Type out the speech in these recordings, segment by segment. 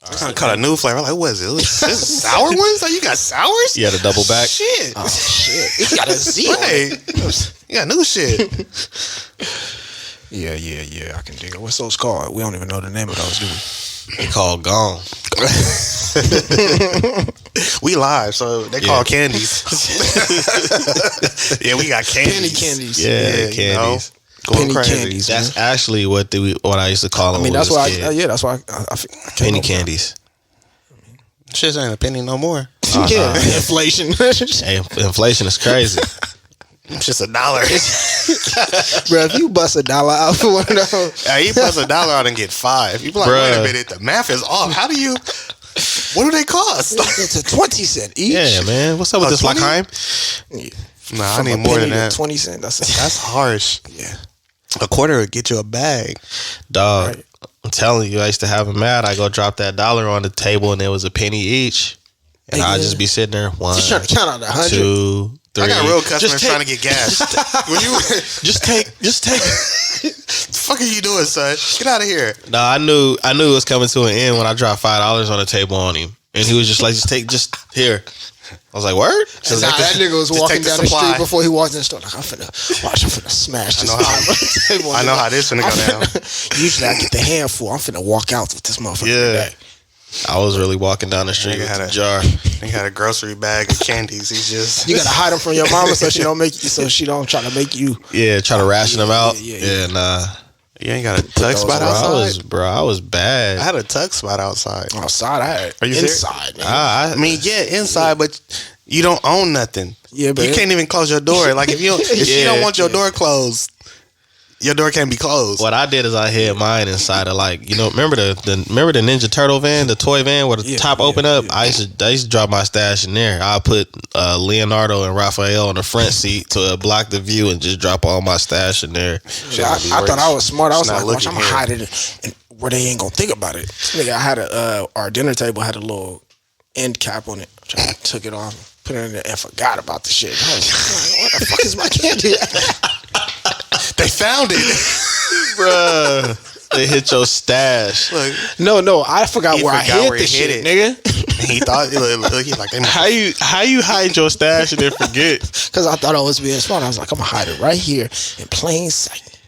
I caught a new flavor. Like, what is it? This is sour ones? Like, you got sours? You had a double back. Shit. Oh shit! You got a Z on it. You got new shit. Yeah. I can dig it. What's those called? We don't even know the name of those, do we? They called gone. We live, so they call candies. Yeah, we got candies. Penny candies. Yeah, candies. Penny candies. That's actually what I used to call them. I mean, that's why. That's why I penny candies. Shit ain't a penny no more. Yeah, inflation. Hey, inflation is crazy. It's just $1. Bro, if you bust $1 out for one of those, Hey, you bust $1 out and get 5. You be like, wait a minute, the math is off. How do you? What do they cost? it's a 20-cent each. Yeah, man. What's up with this, 20? Lackheim? Nah, I need more than that. 20 cents. That's harsh. Yeah. A quarter would get you a bag. Dog, Right. I'm telling you, I used to have them mad. I go drop that $1 on the table and it was a penny each. And I'd just be sitting there, one, Just trying to count out 100. 2, 3. I got real customers trying to get gas. When you Just take. the fuck are you doing, son? Get out of here. No, I knew it was coming to an end when I dropped $5 on the table on him, and he was just like, just here. I was like, word? That nigga was just walking take the down the supply. street before he walked in the store. Like, I'm finna smash this. I know how this finna go down. Usually I get the handful. I'm finna walk out with this motherfucker today. I was really walking down the street with a jar. He had a grocery bag of candies. He's just You gotta hide them from your mama so she don't try to make you. Yeah, try to ration them out. Yeah. Nah. You ain't got a tuck spot Bro, outside? I was bad. I had a tuck spot outside. Outside, I had Are you inside. Man. I mean, yeah, inside, but you don't own nothing. Yeah, but you can't even close your door. Like if you don't want your door closed, your door can't be closed. What I did is I hid mine inside of remember the Ninja Turtle van, the toy van where the top open up? I used to drop my stash in there. I put Leonardo and Raphael on the front seat to block the view and just drop all my stash in there. I thought I was smart. I was like, looking I'm gonna hide it where they ain't gonna think about it. Nigga, I had our dinner table had a little end cap on it. I took it off, put it in there, and forgot about the shit. I was like, what the fuck is my candy? They found it. Bruh. They hit your stash. Look, No, I forgot where I hid where the he shit, hid nigga. he thought he's like, How you hide your stash and then forget? Because I thought I was being smart. I was like, I'm gonna hide it right here in plain sight.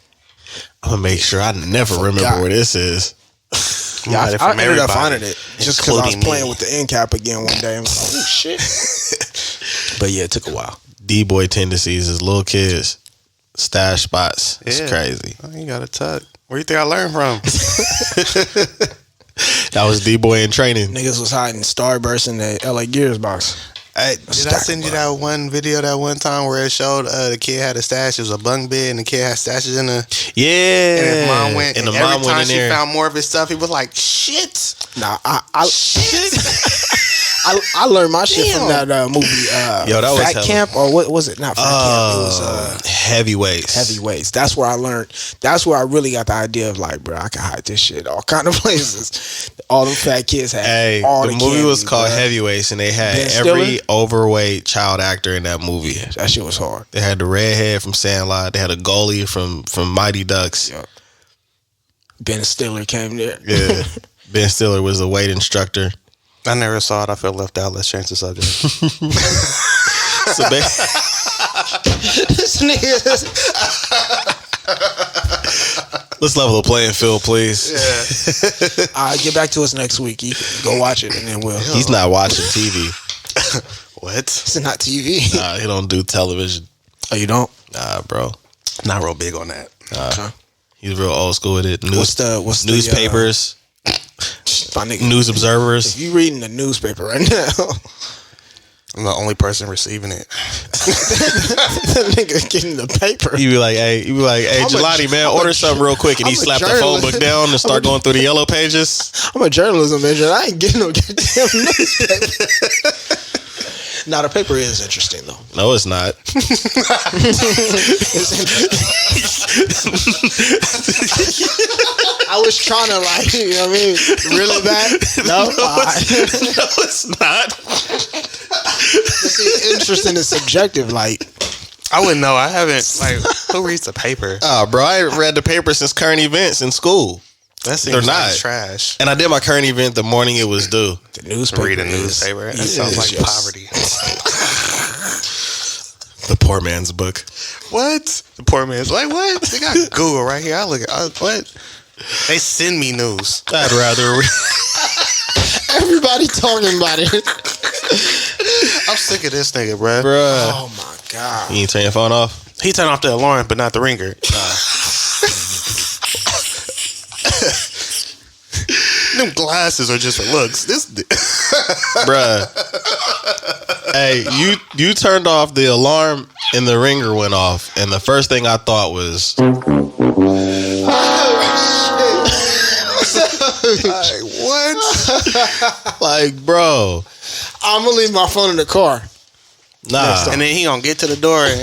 I'm gonna make sure I never remember where this is. Yeah, I ended up finding it just because I was including playing me. with the end cap again one day. I was like, oh shit. But yeah, it took a while. D-boy tendencies as little kids. Stash spots. It's crazy. Oh, you got a tuck. Where you think I learned from? That was D-boy in training. Niggas was hiding Starburst in the LA Gears box. Hey, did I send you that one video that one time where it showed the kid had a stash? It was a bunk bed and the kid had stashes in the. Yeah. And his mom went. And And the every mom time went in she there. found more of his stuff, he was like, "Shit, Nah, I learned my shit from that movie. Yo, that was Fat hella- Camp, or what was it? Not Fat Camp. It was Heavyweights. Heavyweights. That's where I learned. That's where I really got the idea of like, bro, I can hide this shit all kind of places. All them fat kids had. Hey, all the movie was candy, called bro. Heavyweights, and they had Ben every Stiller? overweight child actor in that movie. Yeah, that shit was hard. They had the redhead from Sandlot. They had a goalie from Mighty Ducks. Yeah. Ben Stiller came there. Yeah. Ben Stiller was the weight instructor. I never saw it. I felt left out. Let's change the subject." So This nigga. let's level the playing field, please. Yeah. All right, get back to us next week. You can go watch it, and then we'll. He's not watching TV. What? It's not TV. Nah, he don't do television. Oh, you don't? Nah, bro. Not real big on that. Okay. He's real old school with it. What's the newspapers? My nigga, News observers. if you reading the newspaper right now, I'm the only person receiving it. that nigga getting the paper. You be like, hey, Jelani, man, order something real quick, and he I'm a slap the phone journalist. book down and start going through the yellow pages. I'm a journalism major. I ain't getting no goddamn newspaper. Now the paper is interesting though. No, it's not. It's interesting. I was trying to like, you know what I mean, really bad. No, No, it's not. see, interesting is subjective. Like, I wouldn't know. I haven't. Like, who reads the paper? Oh, bro, I ain't read the paper since current events in school. That seems They're like not trash. And I did my current event the morning it was due. The newspaper. Read a newspaper. That sounds like poverty. The poor man's book. What? The poor man's like, what? They got Google right here. I look at what? They send me news. I'd rather. Everybody talking about it. I'm sick of this nigga, bruh. Oh my god. You ain't turn your phone off? He turned off the alarm, but not the ringer. Them glasses are just for looks. This, Bruh. Hey, you turned off the alarm and the ringer went off, and the first thing I thought was, like, what? like, bro, I'm gonna leave my phone in the car. nah. And then he gonna get to the door and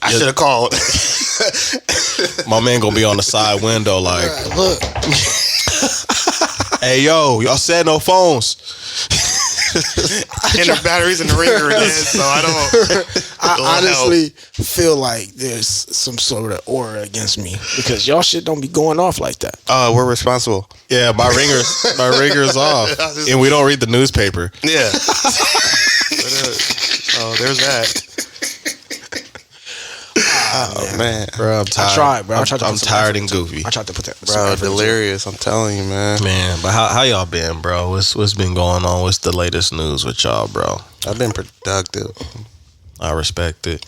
I should have called. My man gonna be on the side window like, Look, hey, yo, y'all said no phones. And the batteries in the ringer are dead, so I honestly feel like there's some sort of aura against me because y'all shit don't be going off like that. we're responsible. Yeah, my ringer's off, and we don't read the newspaper. Yeah. There's that. Oh man, Bro, I'm tired. I tried, bro. I'm tired and goofy. I tried to put that. bro, delirious. I'm telling you, man. Man, but how y'all been, bro? What's been going on? What's the latest news with y'all, bro? I've been productive. I respect it.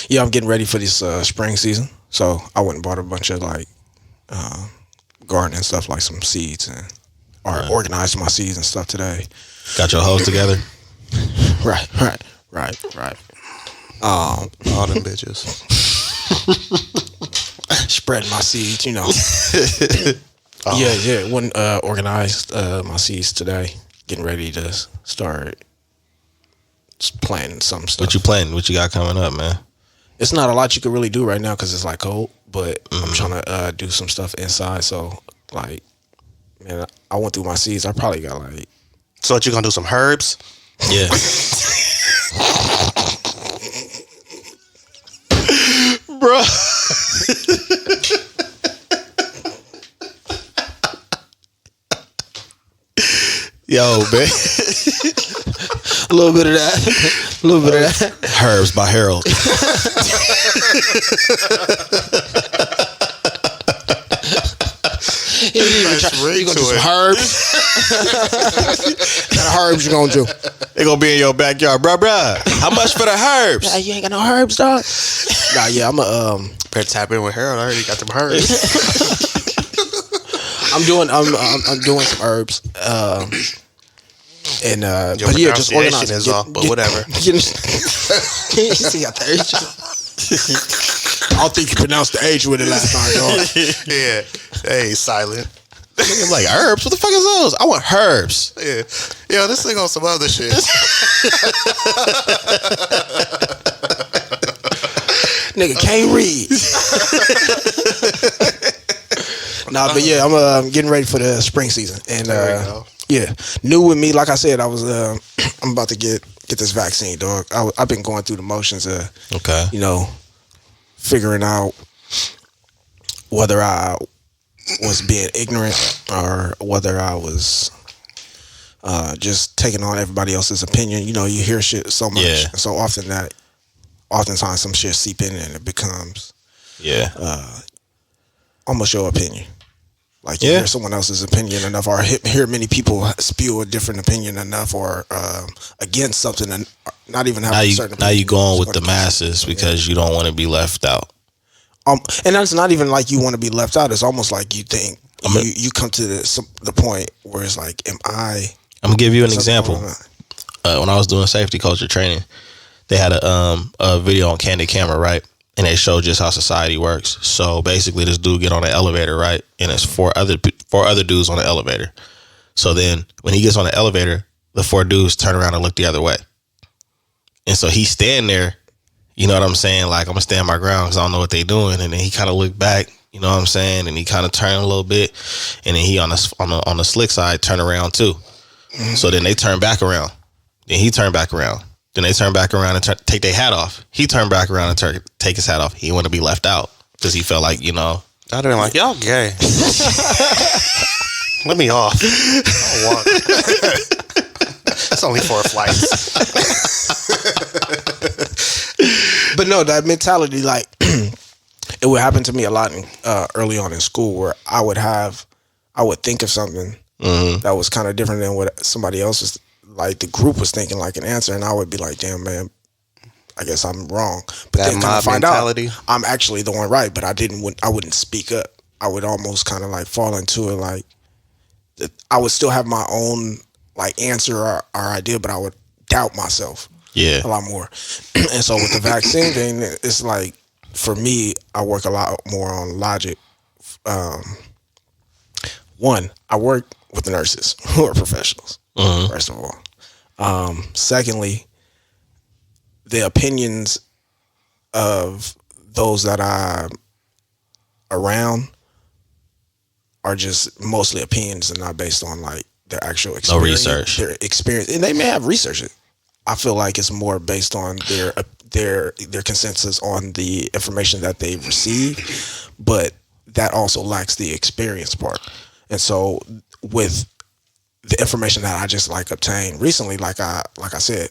Yeah, I'm getting ready for this spring season, so I went and bought a bunch of like gardening stuff, like some seeds, and organized my seeds and stuff today. Got your hoes together? Right. All them bitches. Spreading my seeds, you know. Yeah. Went organized my seeds today. Getting ready to start planting some stuff. What you planting? What you got coming up, man? It's not a lot you can really do right now because it's like cold, but I'm trying to do some stuff inside. So like, man, I went through my seeds. I probably got like. So what, you gonna do some herbs? Yeah. Bro. Yo, man. A little bit of that. A little bit of that. Herbs by Harold. You gonna do some herbs? What kind of herbs you gonna do? They gonna be in your backyard, bruh. How much for the herbs? You ain't got no herbs, dog. Nah, yeah, I'm a Better tap in with Harold. I already got them herbs. I'm doing some herbs. And Your but yeah, just pronunciation organize. is off, but whatever. You see, got the H. I don't think you pronounced the H with it last time, dog. Yeah. Hey, silent. Niggas like herbs. What the fuck is those? I want herbs. Yeah. Yo, this thing on some other shit. Nigga can't read. Nah, but yeah, I'm getting ready for the spring season, and There we go. yeah, new with me. Like I said, I was I'm about to get this vaccine, dog. I've been going through the motions of Okay. figuring out whether I was being ignorant or whether I was just taking on everybody else's opinion. You hear shit so much, Yeah. and so often that oftentimes some shit seep in and it becomes Yeah. almost your opinion. Like you Yeah. hear someone else's opinion enough, or hear many people spew a different opinion enough, or against something, and not even having a certain Now you opinion. going with the masses because you don't want to be left out. And that's not even like you want to be left out. It's almost like you think you come to the point where it's like, am I? I'm gonna give you an something example. going on? When I was doing safety culture training, they had a video on candid camera, right? And they showed just how society works. So basically, this dude get on the elevator, right? And it's four other dudes on the elevator. So then when he gets on the elevator, the four dudes turn around and look the other way. And so he's standing there, you know what I'm saying? Like, I'm gonna stand my ground because I don't know what they doing. And then he kind of looked back, you know what I'm saying? And he kind of turned a little bit. And then he on the slick side turn around too. Mm-hmm. So then they turn back around. Then he turned back around. Then they turn back around and take their hat off. He turned back around and take his hat off. He didn't want to be left out because he felt like, I'd have been like, y'all gay. Let me off. I'll walk. It's only 4 flights. But no, that mentality, like, it would happen to me a lot early on in school, where I would think of something that was kind of different than what somebody else was, like the group was thinking, like an answer, and I would be like, damn, man, I guess I'm wrong. But that then kind of mob find mentality. out I'm actually the one right, but I wouldn't speak up. I would almost kind of like fall into it, like I would still have my own like answer or idea, but I would doubt myself a lot more. And so with the vaccine thing, it's like, for me, I work a lot more on logic. One, I work with the nurses who are professionals, first of all. Secondly, the opinions of those that I'm around are just mostly opinions and not based on like their actual experience. No research. Their experience, and they may have researched it. I feel like it's more based on their consensus on the information that they receive, but that also lacks the experience part. And so with the information that I just like obtained recently, like I said,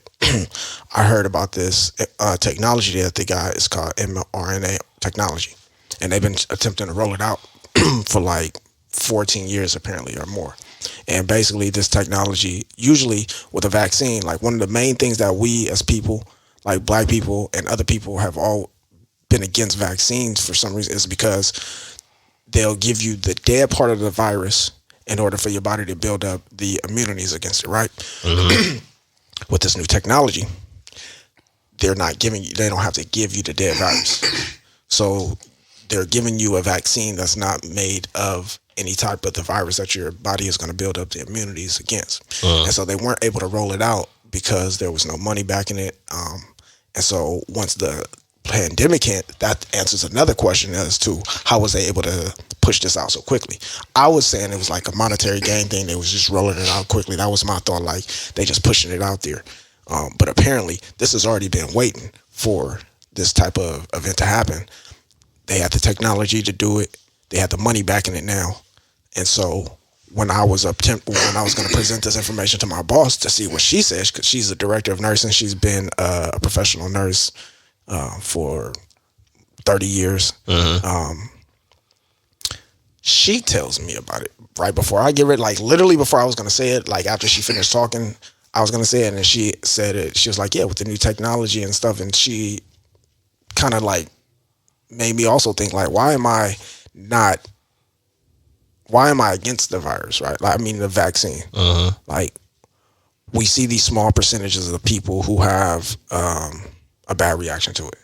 I heard about this technology that they got. It's called mRNA technology, and they've been attempting to roll it out for like 14 years apparently or more. And basically this technology, usually with a vaccine, like one of the main things that we as people, like black people and other people, have all been against vaccines for some reason, is because they'll give you the dead part of the virus in order for your body to build up the immunities against it, right? With this new technology, they don't have to give you the dead virus. So they're giving you a vaccine that's not made of any type of the virus that your body is going to build up the immunities against. And so they weren't able to roll it out because there was no money backing it. And so once the pandemic hit, that answers another question as to how was they able to push this out so quickly. I was saying it was like a monetary gain thing. They was just rolling it out quickly. That was my thought, like they just pushing it out there. But apparently this has already been waiting for this type of event to happen. They had the technology to do it. They had the money backing it now. And so when I was going to present this information to my boss to see what she says, because she's the director of nursing, she's been a professional nurse for 30 years. She tells me about it right before I give it, like literally before I was going to say it, like after she finished talking, I was going to say it, and then she said it. She was like, yeah, with the new technology and stuff. And she kind of like made me also think, like, why am I against the virus, right? Like, I mean, the vaccine. Like, we see these small percentages of the people who have a bad reaction to it.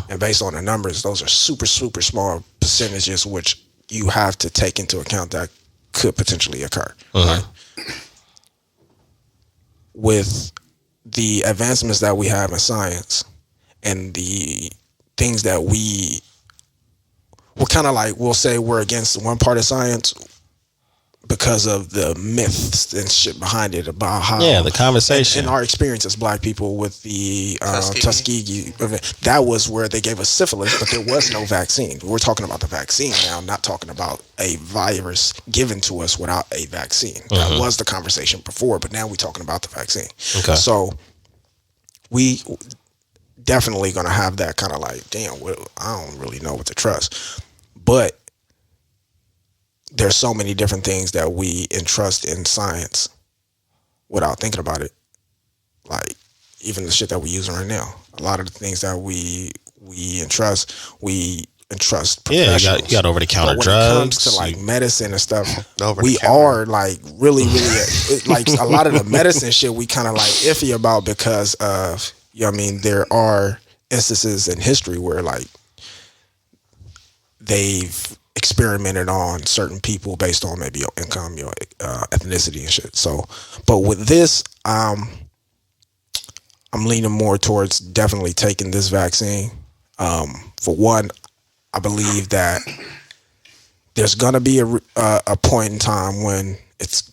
And based on the numbers, those are super, super small percentages, which you have to take into account that could potentially occur. Right? With the advancements that we have in science and the things that we're kind of like, we'll say we're against one part of science because of the myths and shit behind it about how the conversation and our experience as black people with the Tuskegee event. That was where they gave us syphilis, but there was no vaccine. We're talking about the vaccine now, not talking about a virus given to us without a vaccine. That was the conversation before, but now we're talking about the vaccine. So we definitely gonna have that kind of like, damn, I don't really know what to trust. But there's so many different things that we entrust in science without thinking about it. Like even the shit that we're using right now. A lot of the things that we entrust professionals. You got over the counter drugs. When it comes to like medicine and stuff, we are like really like a lot of the medicine shit we kind of like iffy about because of, you know what I mean, there are instances in history where like they've experimented on certain people based on maybe your income, your ethnicity and shit. So, but with this, I'm leaning more towards definitely taking this vaccine. For one, I believe that there's gonna be a point in time when it's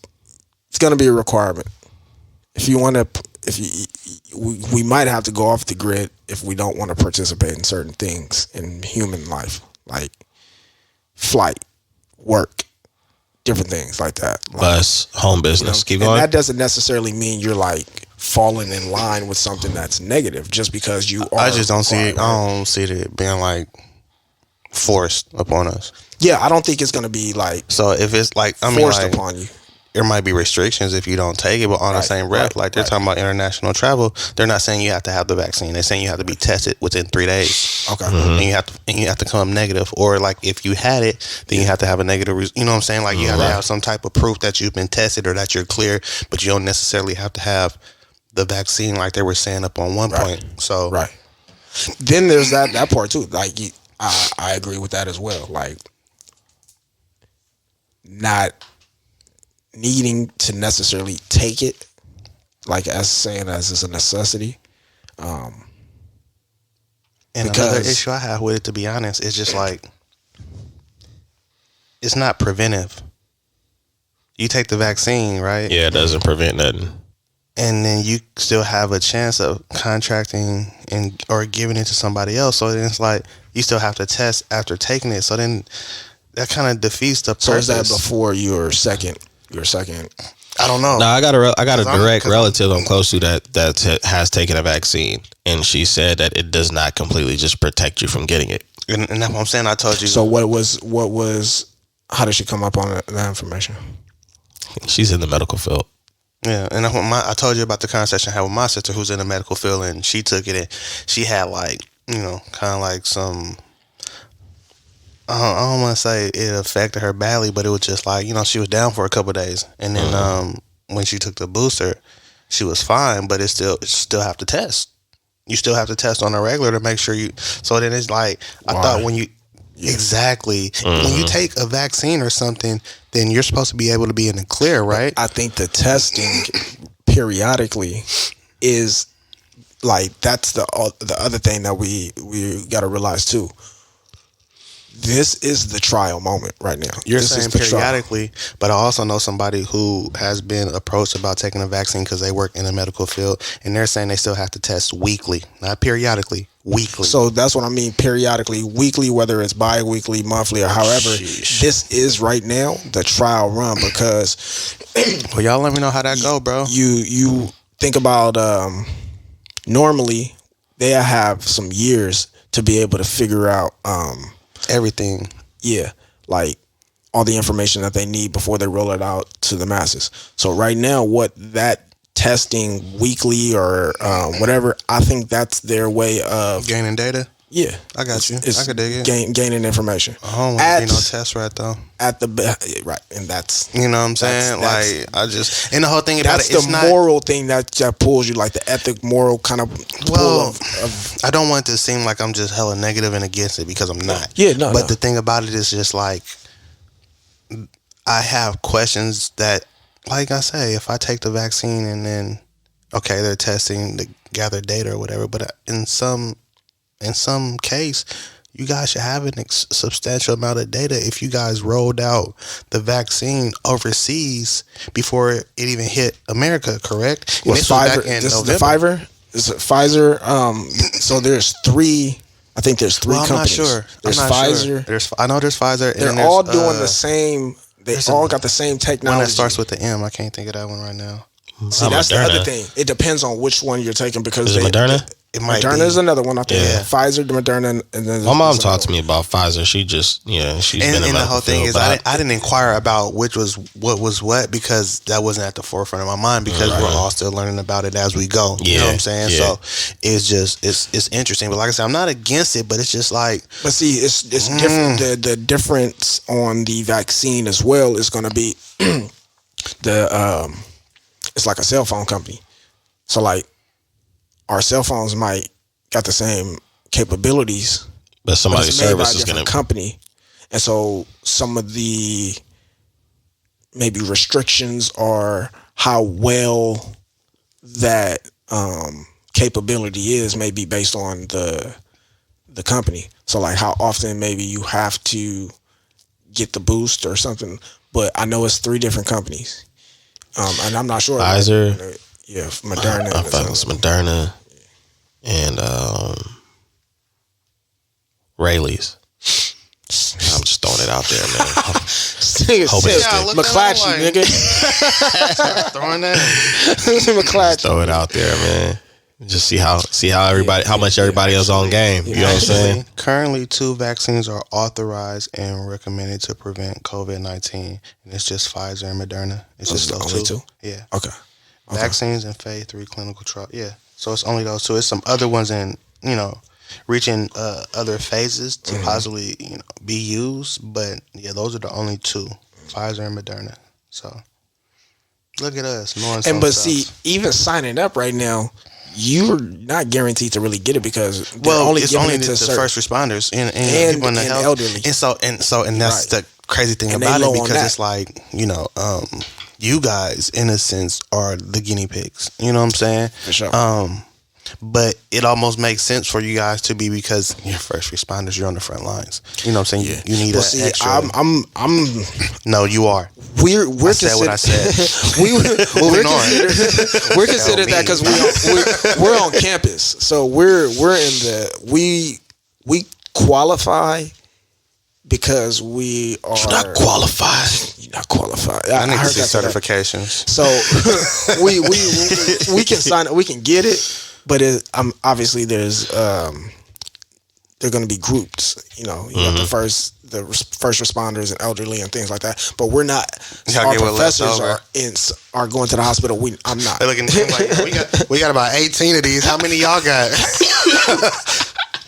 gonna be a requirement. If you want to, we might have to go off the grid if we don't want to participate in certain things in human life, like flight, work, different things like that. Like, Bus, home business. Keep and going. that doesn't necessarily mean you're like falling in line with something that's negative just because you are. I just don't see it. I don't see it being like forced upon us. Yeah, I don't think it's gonna be like So if it's like, I mean, forced like, upon you. there might be restrictions if you don't take it, but on the same rep, like they're talking about international travel, they're not saying you have to have the vaccine. They're saying you have to be tested within 3 days. Okay. And you have to come negative, or like if you had it, then you have to have a negative. You know what I'm saying? Like you have to have some type of proof that you've been tested or that you're clear, but you don't necessarily have to have the vaccine like they were saying up on one point. So then there's that part too. Like I agree with that as well. Like not needing to necessarily take it, like as saying as is a necessity. And another issue I have with it, to be honest, is just like it's not preventive. You take the vaccine, right? Yeah, it doesn't prevent nothing. And then you still have a chance of contracting or giving it to somebody else. So then it's like you still have to test after taking it. So then that kind of defeats the purpose. So is that before your second? I don't know. No, I got a direct relative I'm close to that has taken a vaccine, and she said that it does not completely just protect you from getting it. And that's what I'm saying. I told you. So what was? How did she come up on that information? She's in the medical field. Yeah, and I told you about the conversation I had with my sister, who's in the medical field, and she took it, and she had like, kind of like some. I don't want to say it affected her badly, but it was just like, she was down for a couple of days, and then when she took the booster, she was fine, but you still have to test. You still have to test on a regular to make sure you. So then it's like I thought when you exactly when you take a vaccine or something, then you're supposed to be able to be in the clear, right? I think the testing periodically is like that's the other thing that we got to realize too. This is the trial moment right now. You're saying periodically, but I also know somebody who has been approached about taking a vaccine because they work in the medical field, and they're saying they still have to test weekly, not periodically, weekly. So that's what I mean, periodically, weekly, whether it's bi-weekly, monthly, or however. This is right now the trial run because. Well, y'all let me know how that go, bro. You think about normally they have some years to be able to figure out. Everything. Yeah, like all the information that they need before they roll it out to the masses. So right now, what that testing weekly or whatever, I think that's their way of gaining data. Yeah, I got you. I could dig it. Gaining information. I don't want to be no test right though. Right, and that's what I'm saying. Like I just and the whole thing about that's it's the not moral thing that pulls you, like the ethic, moral kind of. Well, I don't want it to seem like I'm just hella negative and against it because I'm not. Yeah, no. But the thing about it is just like I have questions that, like I say, if I take the vaccine and then okay, they're testing to gather data or whatever, but in some case, you guys should have a substantial amount of data if you guys rolled out the vaccine overseas before it even hit America, correct? Well, Pfizer, this is the Pfizer? Is it Pfizer? So there's three. I think there's three companies. I'm not sure. There's Pfizer. Sure. I know there's Pfizer. They're and all doing the same. They all got the same technology. One that starts with the M. I can't think of that one right now. See, that's Moderna. The other thing. It depends on which one you're taking because is it Moderna? Moderna is another one. I think Pfizer, Moderna, and then my mom talked to me about Pfizer. She just she's been in the whole thing is I didn't inquire about what was what because that wasn't at the forefront of my mind because we're all still learning about it as we go. You know what I'm saying? So it's just it's interesting. But like I said, I'm not against it, but it's just like. But see, it's different. The difference on the vaccine as well is going to be it's like a cell phone company. So like. Our cell phones might got the same capabilities, but somebody's service is going to company, and so some of the maybe restrictions are how well that capability is, maybe based on the company. So like how often maybe you have to get the boost or something. But I know it's 3 different companies, and I'm not sure. Pfizer. Like, yeah, Moderna. I thought it was Moderna and Rayleigh's. I'm just throwing it out there, man. Hope it's McClatchy, nigga. Throwing that. McClatchy. Throw it out there, man. Just see how everybody how much everybody else on game. You know what I'm saying? Currently, 2 vaccines are authorized and recommended to prevent COVID-19, and it's just Pfizer and Moderna. It's just those only 2. two? Yeah. Okay. Vaccines and phase 3 clinical trial. Yeah. So it's only those 2. It's some other ones in reaching other phases to possibly be used, but yeah, those are the only 2, Pfizer and Moderna. So look at us knowing some stuff. See, even signing up right now, you're not guaranteed to really get it because it's only the first responders and people in the health, elderly. And that's the crazy thing about it, because it's like you guys in a sense are the guinea pigs. You know what I'm saying? For sure. But it almost makes sense for you guys to be, because you're first responders. You're on the front lines. You know what I'm saying? You need extra. No, you are. We're said what I said. We're considered that because we're on campus, so we're in we qualify because we are. You're not qualified. You're not qualified. I need to see certifications. So we can sign it. We can get it. But obviously there's they're going to be groups. You got the first responders and elderly and things like that. But we're not. Our professors are going to the hospital. I'm not. They're looking like we got about 18 of these. How many y'all got?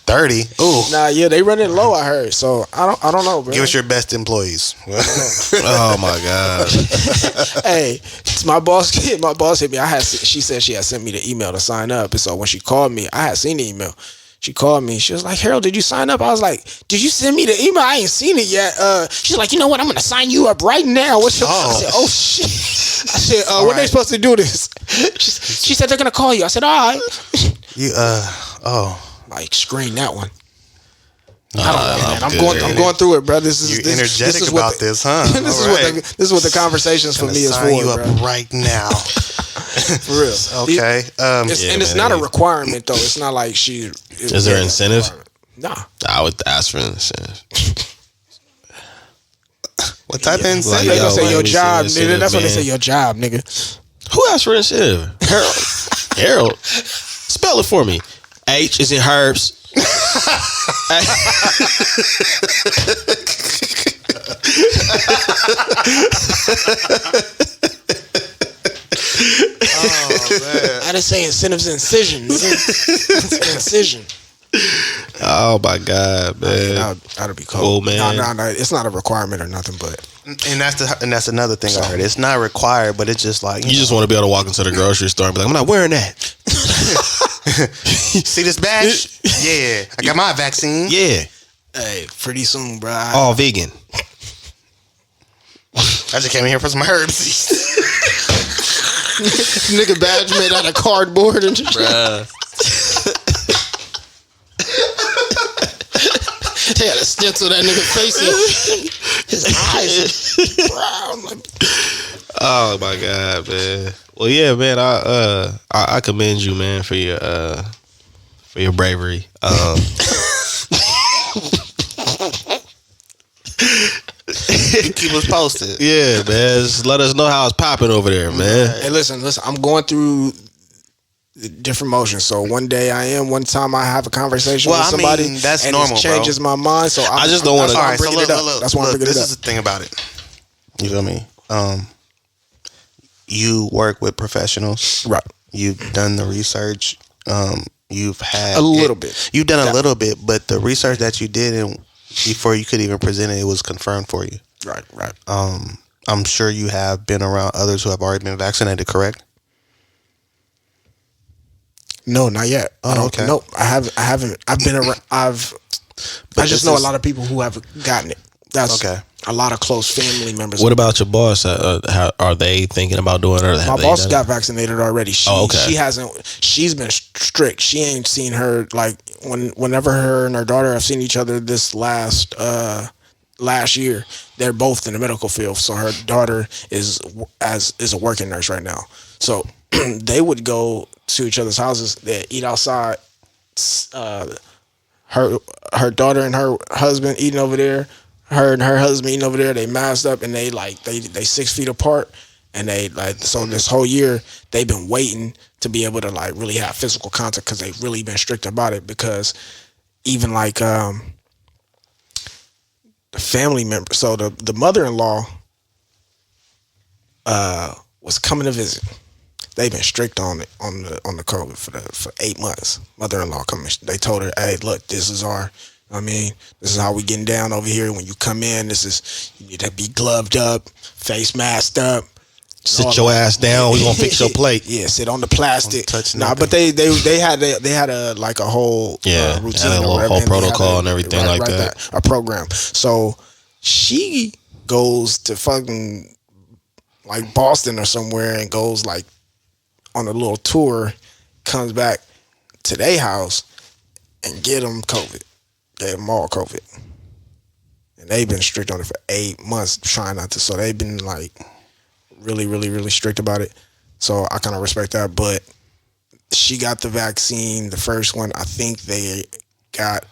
30. Ooh. Nah, yeah, they running low. I heard. So I don't know, bro. Give us your best employees. Oh my god. Hey, my boss hit me. She said she had sent me the email to sign up, and so when she called me, I had seen the email. She called me. She was like, "Harold, did you sign up?" I was like, "Did you send me the email? I ain't seen it yet." She's like, "You know what? I'm gonna sign you up right now." I said, "Oh shit." I said, "When they supposed to do this?" She said they're gonna call you. I said, "All right." Like screen that one. I'm going through it, bro. This is energetic about this, huh? This is what the conversations for me is for. You bro. up right now. For real. Okay. It's not a requirement though. It's not like she. Is there incentive? Nah. I would ask for an incentive. What type of incentive? They gonna say your job, nigga. That's what they say, your job, nigga. Who asked for incentive? Harold. Spell it for me. H is in herbs. Man. I didn't say incentives, incision. Incision. Oh my god, man. That'd be cool, man. No, it's not a requirement or nothing, but and that's another thing I heard. It's not required, but it's just like you just want to be able to walk into the grocery store and be like, I'm not wearing that. See this badge? Yeah, I got my vaccine. Yeah. Hey, pretty soon, bro. All vegan. I just came in here for some herbs. Nigga badge made out of cardboard and shit. Bruh. They had to stencil that nigga face in. His eyes brown. Oh my god, man. Well, yeah, man. I commend you, man, for your bravery. Keep us posted. Yeah, man. Just let us know how it's popping over there, man. Hey, listen. I'm going through different motions. So one time I have a conversation with somebody, that's and normal, it changes my mind. So I just don't want to. That's why I'm bringing it up. This is the thing about it. You feel me? You work with professionals, right? You've done the research. You've had a little bit. You've done a little bit, but the research that you did, and before you could even present it, it was confirmed for you. Right. I'm sure you have been around others who have already been vaccinated, correct? No, not yet. Oh, okay. No, I haven't. I've been around. I just know a lot of people who have gotten it. That's okay. A lot of close family members. What about your boss? Are they thinking about doing it? My boss got vaccinated already. Okay. She hasn't. She's been strict. She ain't seen her like whenever her and her daughter have seen each other this last year. They're both in the medical field. So her daughter is a working nurse right now. So they would go to each other's houses. They eat outside. Her daughter and her husband eating over there. Her and her husband eating over there. They masked up and they 6 feet apart. And they so this whole year they've been waiting to be able to like really have physical contact because they've really been strict about it. Because even like the family member, so the mother-in-law was coming to visit. They've been strict on it on the COVID for 8 months. Mother-in-law coming. They told her, "Hey, look, this is this is how we getting down over here. When you come in, you need to be gloved up, face masked up." Sit your ass down. We gonna fix your plate. Yeah, sit on the plastic. But they had a like a whole routine, a whole protocol and everything like that. A program. So she goes to fucking like Boston or somewhere and goes like on a little tour, comes back to their house and get them COVID. Get them all COVID. And they've been strict on it for 8 months, trying not to. So they've been like really, really, really strict about it. So I kind of respect that. But she got the vaccine, the first one. I think they got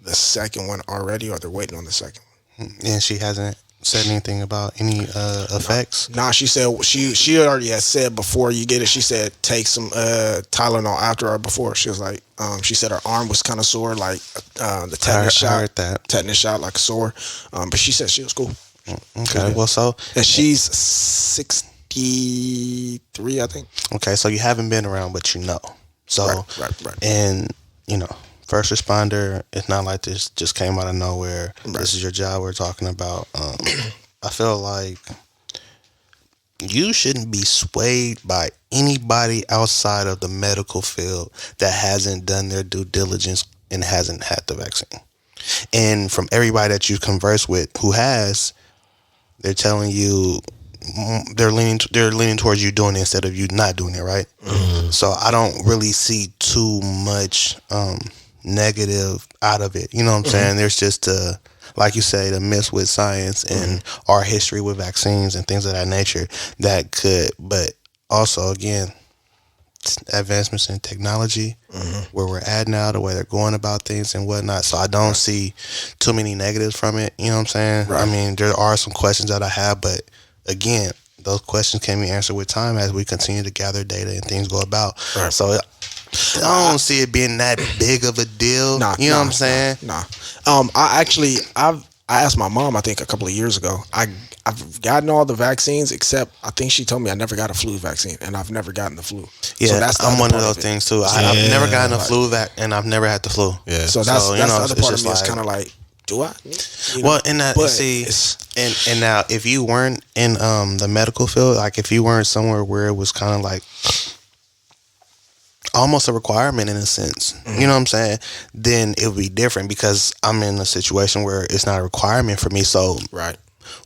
the second one already, or they're waiting on the second one. And she hasn't said anything about any effects? Nah, she said she already had said before you get it, she said take some Tylenol after or before. She was like, she said her arm was kind of sore, like the tetanus shot. I heard that. Tetanus shot, like sore. But she said she was cool. Okay, well, so... And she's 63, I think. Okay, so you haven't been around, but you know. So, right. And, first responder, it's not like this just came out of nowhere. Right. This is your job we're talking about. I feel like you shouldn't be swayed by anybody outside of the medical field that hasn't done their due diligence and hasn't had the vaccine. And from everybody that you've conversed with who has, they're telling you they're leaning towards you doing it instead of you not doing it, right? Mm-hmm. So I don't really see too much negative out of it. You know what I'm saying? There's just like you say, the myths with science and our history with vaccines and things of that nature that could, but also again, advancements in technology, where we're at now, the way they're going about things and whatnot. So I don't see too many negatives from it. You know what I'm saying? Right. I mean, there are some questions that I have, but again, those questions can be answered with time as we continue to gather data and things go about. Right. So I don't see it being that big of a deal. You know what I'm saying? Nah. I asked my mom, I think a couple of years ago, I've gotten all the vaccines except I think she told me I never got a flu vaccine, and I've never gotten the flu. Yeah, so I'm one of those things too. I've never gotten a flu vac, and I've never had the flu. Yeah. So that's the other part of me is kind of like, do I? Well, in that, and now if you weren't in the medical field, like if you weren't somewhere where it was kind of like almost a requirement in a sense, you know what I'm saying, then it would be different because I'm in a situation where it's not a requirement for me. So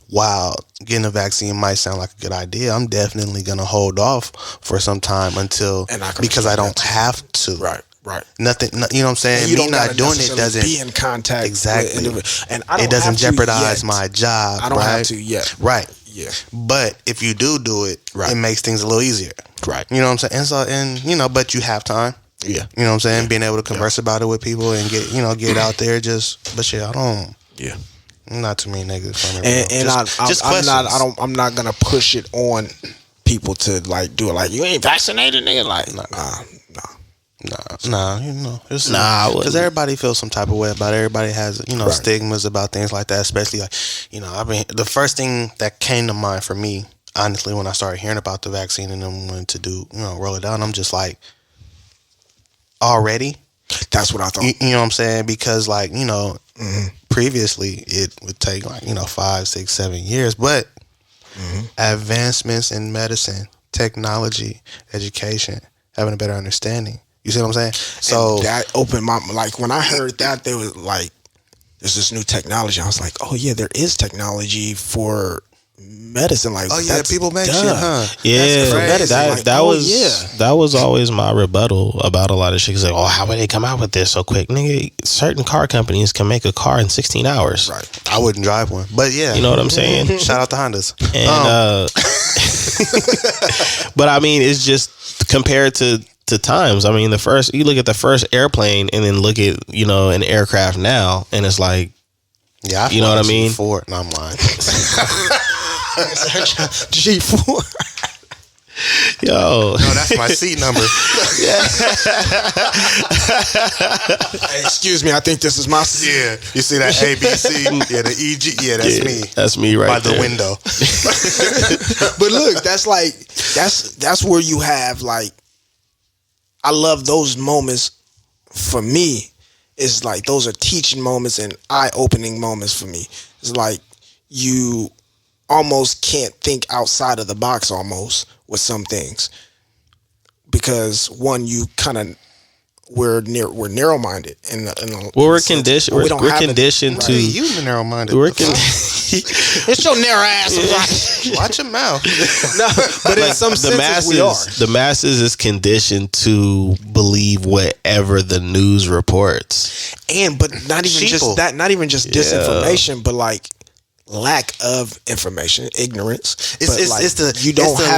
while getting a vaccine might sound like a good idea, I'm definitely going to hold off for some time because I don't have to. Right. Nothing, you know what I'm saying? Me not doing it doesn't be in contact exactly, and it doesn't jeopardize my job. I don't have to yet. Right. Yeah. But if you do it, it makes things a little easier. Right. You know what I'm saying? And but you have time. Yeah. You know what I'm saying? Being able to converse about it with people and get it out there not too many negatives from it. And I'm not gonna push it on people to like do it like, you ain't vaccinated, nigga. Like nah. Because everybody feels some type of way about it. Everybody has, stigmas about things like that, especially like, the first thing that came to mind for me, honestly, when I started hearing about the vaccine and then wanted to do, roll it down, I'm just like, already? That's what I thought. You know what I'm saying? Because like, previously it would take like, 5, 6, 7 years, but advancements in medicine, technology, education, having a better understanding. You see what I'm saying? So and that opened my, like when I heard that, there was like, there's this new technology. I was like, oh yeah, there is technology for medicine. Like, oh yeah, people make shit, huh? Yeah, that was always my rebuttal about a lot of shit. Like, oh, how would they come out with this so quick, nigga? Certain car companies can make a car in 16 hours. Right. I wouldn't drive one, but yeah, you know what I'm saying. Shout out to Hondas. And but I mean, it's just compared to times. I mean, you look at the first airplane and then look at, an aircraft now, and it's like, Yeah, you know what I mean? G4. No, I'm lying. G4. Yo, no, that's my seat number. Hey, excuse me, I think this is my seat. Yeah, you see that ABC? Yeah, the EG. Yeah, that's me. That's me right by there. the window. But look, that's where you have like, I love those moments. For me, it's like those are teaching moments and eye-opening moments for me. It's like you almost can't think outside of the box almost with some things, because one, you kind of we're narrow-minded we're conditioned. We're conditioned to. You narrow-minded. It's your narrow ass. Watch your mouth. No, but in some senses we are. The masses is conditioned to believe whatever the news reports, But not even just that. Not even just disinformation, but like lack of information, ignorance. It's the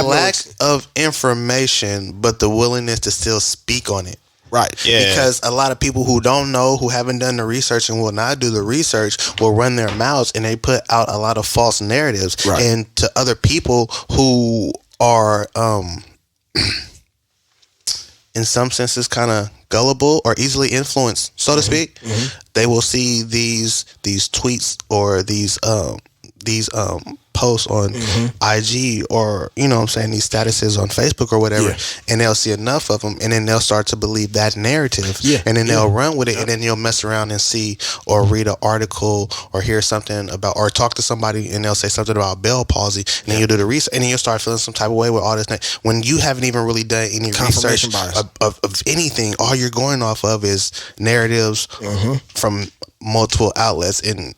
lack of information, but the willingness to still speak on it. Right. Yeah. Because a lot of people who don't know, who haven't done the research and will not do the research, will run their mouths and they put out a lot of false narratives. Right. And to other people who are in some senses kind of gullible or easily influenced, so to speak, they will see these tweets or these posts on IG, or you know what I'm saying, these statuses on Facebook or whatever, and they'll see enough of them and then they'll start to believe that narrative, and then they'll run with it, and then you'll mess around and see or read an article or hear something about, or talk to somebody and they'll say something about Bell palsy, and then you'll do the research and then you'll start feeling some type of way with all this when you haven't even really done any research of anything. All you're going off of is narratives from multiple outlets, and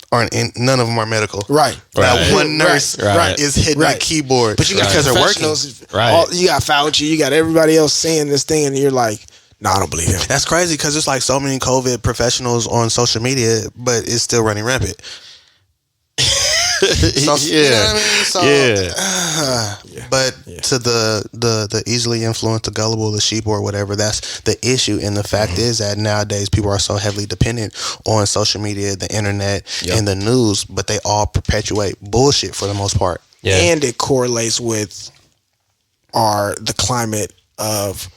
none of them are medical. Right. That one nurse is hitting the keyboard, but you got because they're working. Right. You got Fauci, you got everybody else saying this thing, and you're like, no, I don't believe him. That's crazy, because it's like so many COVID professionals on social media, but it's still running rampant. So, you know what I mean? So, but to the easily influenced, the gullible, the sheep or whatever, that's the issue. And the fact is that nowadays people are so heavily dependent on social media, the internet, and the news, but they all perpetuate bullshit for the most part. Yeah. And it correlates with the climate of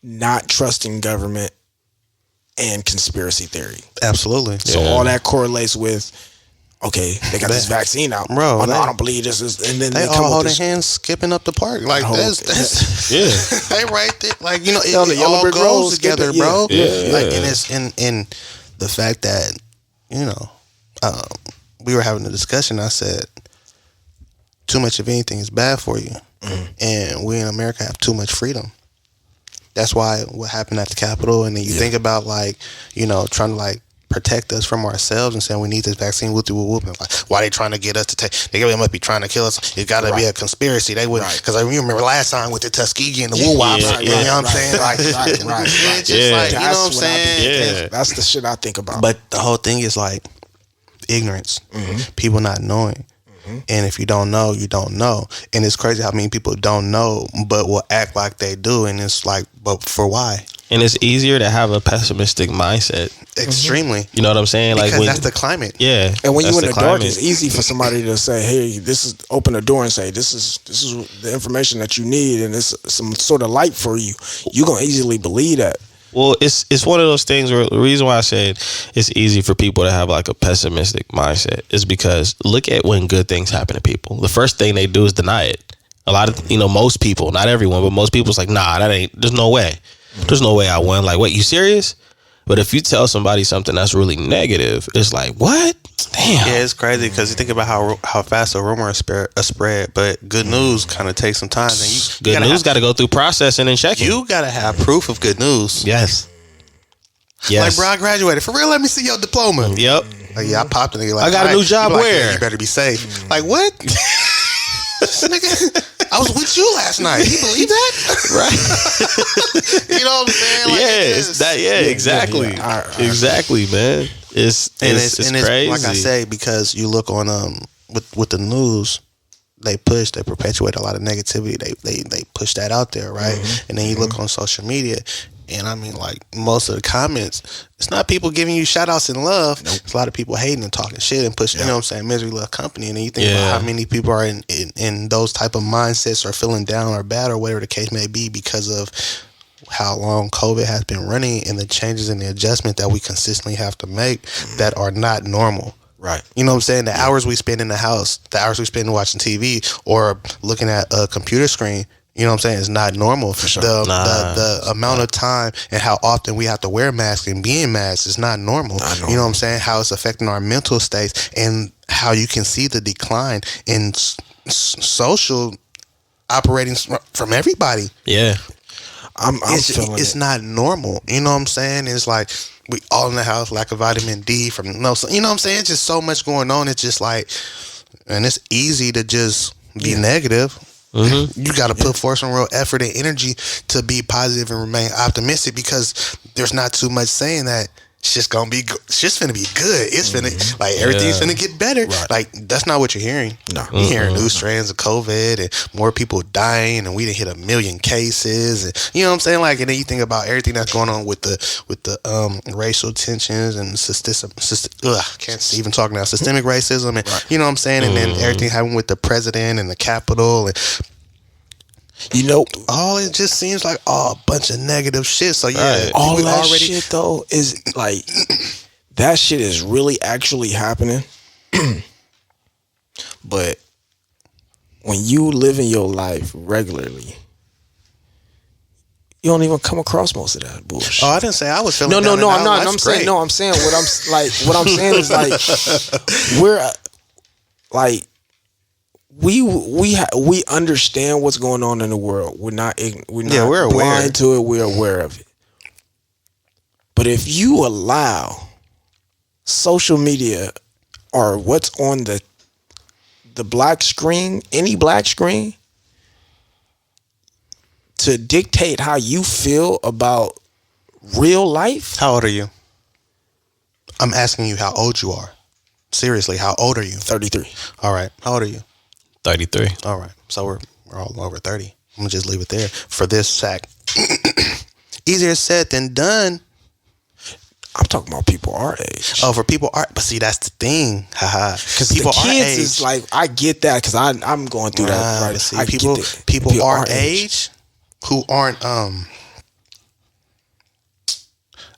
not trusting government and conspiracy theory. Absolutely. So all that correlates with, okay, they got this vaccine out, bro. Oh, no, I don't believe this is, and then they all holding hands, skipping up the park, like that's they right there, like, you know, it all goes together, bro. Like, and it's in the fact that, you know, we were having a discussion. I said, too much of anything is bad for you, and we in America have too much freedom. That's why what happened at the Capitol, and then you think about, like, you know, trying to like protect us from ourselves and saying we need this vaccine, whoop whoop, and like, why they trying to get us to take? They must be trying to kill us. It got to be a conspiracy. They would, because I remember last time with the Tuskegee and the woo wops. You know what I'm saying? Like, it's just like, you know what I'm saying? That's the shit I think about. But the whole thing is like ignorance, people not knowing. And if you don't know, you don't know. And it's crazy how many people don't know but will act like they do. And it's like, but for why? And it's easier to have a pessimistic mindset. Extremely. You know what I'm saying? Because like, that's the climate. Yeah. And when you're in the dark, it's easy for somebody to say, hey, this is, open the door and say, this is the information that you need, and it's some sort of light for you. You're going to easily believe that. Well, it's one of those things where the reason why I said it's easy for people to have like a pessimistic mindset is because look at when good things happen to people. The first thing they do is deny it. A lot of, most people, not everyone, but most people's like, nah, there's no way. There's no way I won. Like, wait, you serious? But if you tell somebody something that's really negative, it's like, what? Damn. Yeah, it's crazy because you think about how fast a rumor is spread, but good news kind of takes some time. And good news got to go through processing and checking. You got to have proof of good news. Yes. Like, bro, I graduated. For real, let me see your diploma. Yep. Like, yeah, I popped it. Like, I got a new job. Like, where? Yeah, you better be safe. Like, what? Nigga, I was with you last night. You believe that? Right. You know what I'm saying? Like, it's that. Yeah, exactly. Exactly, man. It's crazy. Like I say, because you look on with the news, they perpetuate a lot of negativity. They push that out there, right? And then you look on social media, And I mean, like, most of the comments, it's not people giving you shout outs and love. Nope. It's a lot of people hating and talking shit and pushing, you know what I'm saying, misery love company. And then you think about how many people are in those type of mindsets or feeling down or bad or whatever the case may be because of how long COVID has been running and the changes and the adjustment that we consistently have to make that are not normal. Right. You know what I'm saying? The hours we spend in the house, the hours we spend watching TV or looking at a computer screen, you know what I'm saying, is not normal. For sure. The amount of time and how often we have to wear masks and being masked is not normal. You know what I'm saying? How it's affecting our mental states and how you can see the decline in social operating from everybody. Yeah. It's not normal. You know what I'm saying? It's like we all in the house, lack of vitamin D from you know what I'm saying? It's just so much going on. It's just like, and it's easy to just be negative. Mm-hmm. You got to put forth some real effort and energy to be positive and remain optimistic because there's not too much saying that shit's gonna be it's just finna be good. It's finna like everything's finna get better. Right. Like that's not what you're hearing. No, you're hearing new strands of COVID and more people dying, and we didn't hit 1 million cases. And you know what I'm saying? Like, and then you think about everything that's going on with the racial tensions and can't even talk now. Systemic racism and you know what I'm saying? And then everything happening with the president and the Capitol and. You know, all it just seems like a bunch of negative shit. So yeah, all that shit though is like that shit is really actually happening. But when you live in your life regularly, you don't even come across most of that bullshit. Oh, I didn't say I was feeling. No, I'm not. I'm saying what I'm saying is like we're like. We understand what's going on in the world. We're not we're blind to it. We're aware of it. But if you allow social media or what's on the black screen, any black screen, to dictate how you feel about real life. How old are you? I'm asking you how old you are. Seriously, how old are you? 33. All right. How old are you? 33. All right. So we're all over 30. I'm going to just leave it there for this fact. Easier said than done. I'm talking about people our age. Oh, for people our, but see, that's the thing. Haha. Because people the kids is like, I get that because I'm going through that. Right. See, people our age who aren't, I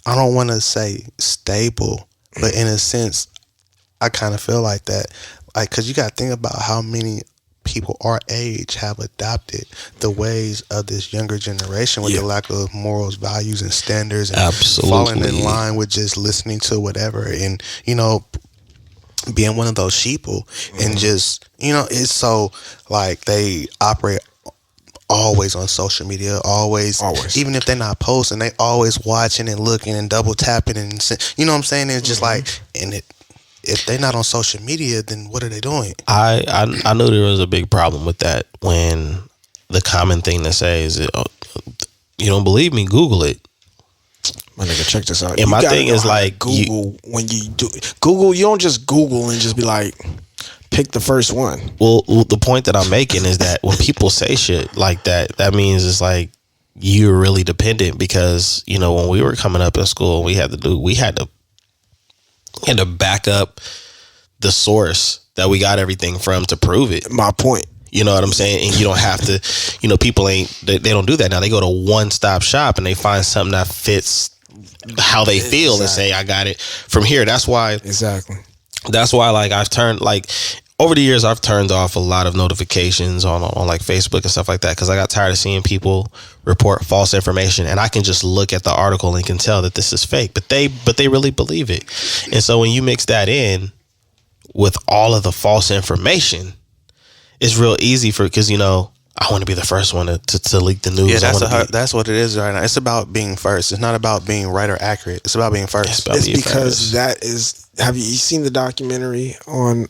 don't want to say stable, but in a sense, I kind of feel like that. Like, because you got to think about how many people our age have adopted the ways of this younger generation with the lack of morals, values, and standards, and falling in line with just listening to whatever, and you know, being one of those sheeple, and just it's so like they operate always on social media, always, even if they're not posting, they always watching and looking and double tapping, and you know what I'm saying? It's just like, and if they're not on social media, then what are they doing? I knew there was a big problem with that when the common thing to say is, you don't believe me, Google it. My nigga, check this out. And my thing is like Google when you do Google, you don't just Google and just be like, pick the first one. Well, the point that I'm making is that when people say shit like that, that means it's like you're really dependent because when we were coming up in school, we had to back up the source that we got everything from to prove it. My point. You know what I'm saying? And you don't have to, people they don't do that now. They go to one-stop shop and they find something that fits how they feel and say, I got it from here. That's why. Exactly. That's why, like, I've turned, like, over the years, I've turned off a lot of notifications on like Facebook and stuff like that because I got tired of seeing people report false information, and I can just look at the article and can tell that this is fake, but they really believe it. And so when you mix that in with all of the false information, it's real easy because I want to be the first one to leak the news. Yeah, that's what it is right now. It's about being first. It's not about being right or accurate. It's about being first. It's because that is. Have you seen the documentary on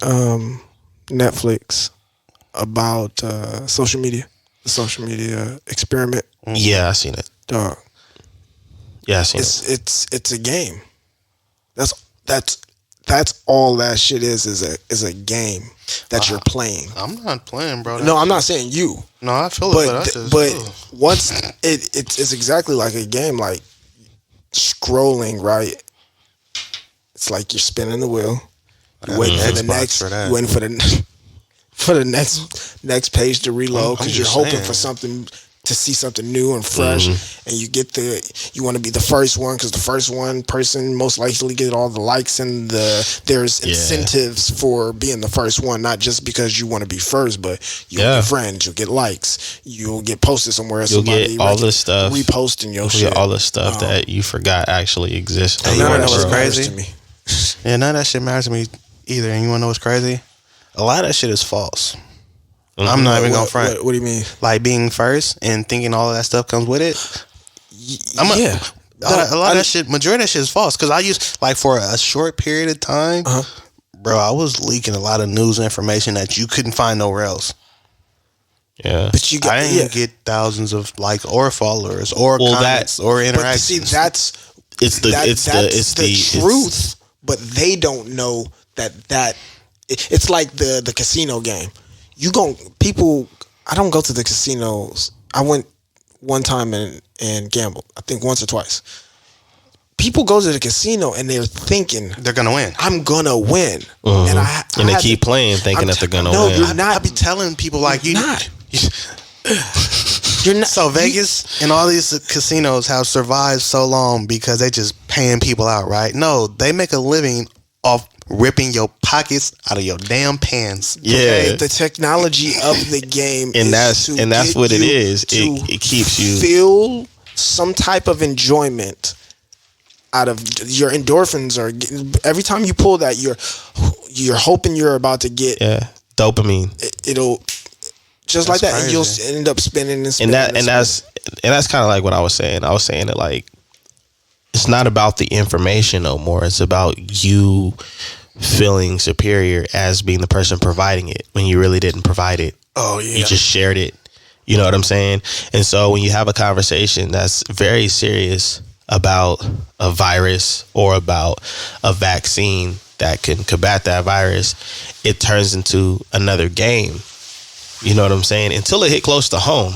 Netflix about social media, the social media experiment? Yeah, I seen it. Dog. Yeah, I seen it. It's a game. That's all that shit is a game that you're playing. I'm not playing, bro. No, I'm not saying you. No, I feel it, but once it's exactly like a game. Like scrolling, right? It's like you're spinning the wheel. You waiting for the next. You waiting for the next page to reload because you're hoping for something to see something new and fresh, and you want to be the first one because the first one person most likely get all the likes and there's incentives for being the first one, not just because you want to be first, but you'll get friends, you'll get likes, you'll get posted somewhere, you'll get all the stuff reposting your shit, get all the stuff that you forgot actually exists. None of that shit matters to me. Yeah, none of that shit matters to me either. And you want to know what's crazy? A lot of that shit is false. I'm not even gonna front. What do you mean? Like being first and thinking all of that stuff comes with it. A lot of that shit, majority of that shit is false. Because I used, like, for a short period of time, bro, I was leaking a lot of news information that you couldn't find nowhere else. Yeah, but I didn't get thousands of likes or followers or comments or interactions. But see, that's the truth. But they don't know that it's like the casino game. I don't go to the casinos. I went one time and gambled. I think once or twice. People go to the casino and they're thinking they're gonna win. I'm gonna win, and they keep playing thinking that they're gonna win. No, you're not. I be telling people like you're not. You're not. So Vegas and all these casinos have survived so long because they just paying people out, right? No, they make a living off ripping your pockets out of your damn pants. Yeah, okay? The technology of the game, and that's what it is. It keeps you feel some type of enjoyment out of your endorphins. Or every time you pull that, you're hoping you're about to get dopamine. It'll just like that, and you'll end up spinning and spinning. And that's kind of like what I was saying. I was saying that, like, it's not about the information no more. It's about you feeling superior as being the person providing it when you really didn't provide it. Oh, yeah. You just shared it. You know what I'm saying? And so when you have a conversation that's very serious about a virus or about a vaccine that can combat that virus, it turns into another game. You know what I'm saying? Until it hit close to home.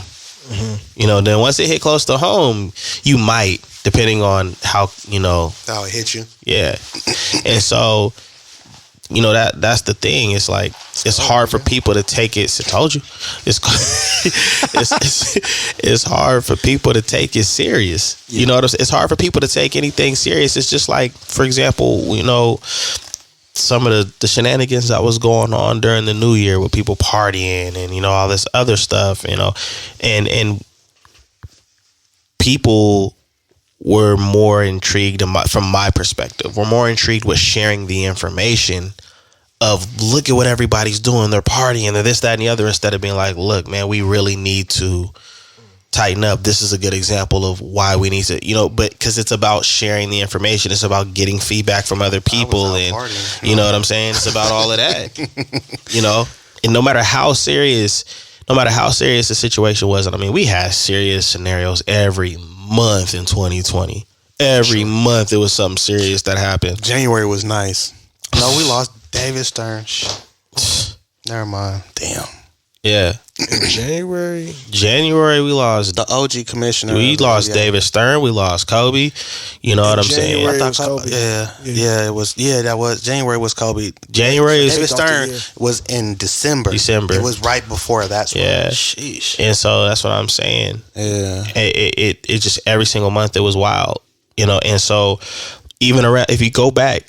You know, then once it hit close to home, you might, depending on how it hits you. Yeah. And so, you know, that's the thing. It's like it's hard for people to take it. I told you, it's hard for people to take it serious. Yeah. You know what I'm saying? It's hard for people to take anything serious. It's just like, for example, you know, some of the shenanigans that was going on during the New Year with people partying and, you know, all this other stuff, you know, and people were more intrigued from my perspective. We're more intrigued with sharing the information of look at what everybody's doing. They're partying, they're this, that, and the other, instead of being like, look, man, we really need to tighten up. This is a good example of why we need to, you know, but because it's about sharing the information. It's about getting feedback from other people. And partying. You know what I'm saying? It's about all of that, you know, and no matter how serious the situation was. I mean, we had serious scenarios every month in 2020. Every month there was something serious that happened. January was nice. No, we lost David Stern. Never mind. Damn. Yeah. In January we lost the OG commissioner. We lost David Stern. We lost Kobe. You know what I'm saying? I thought Kobe. Yeah, it was. Yeah, that was January. Was Kobe? David Stern was in December. It was right before that. Yeah. Sheesh. And so that's what I'm saying. Yeah. It just every single month it was wild. You know, and so even around, if you go back,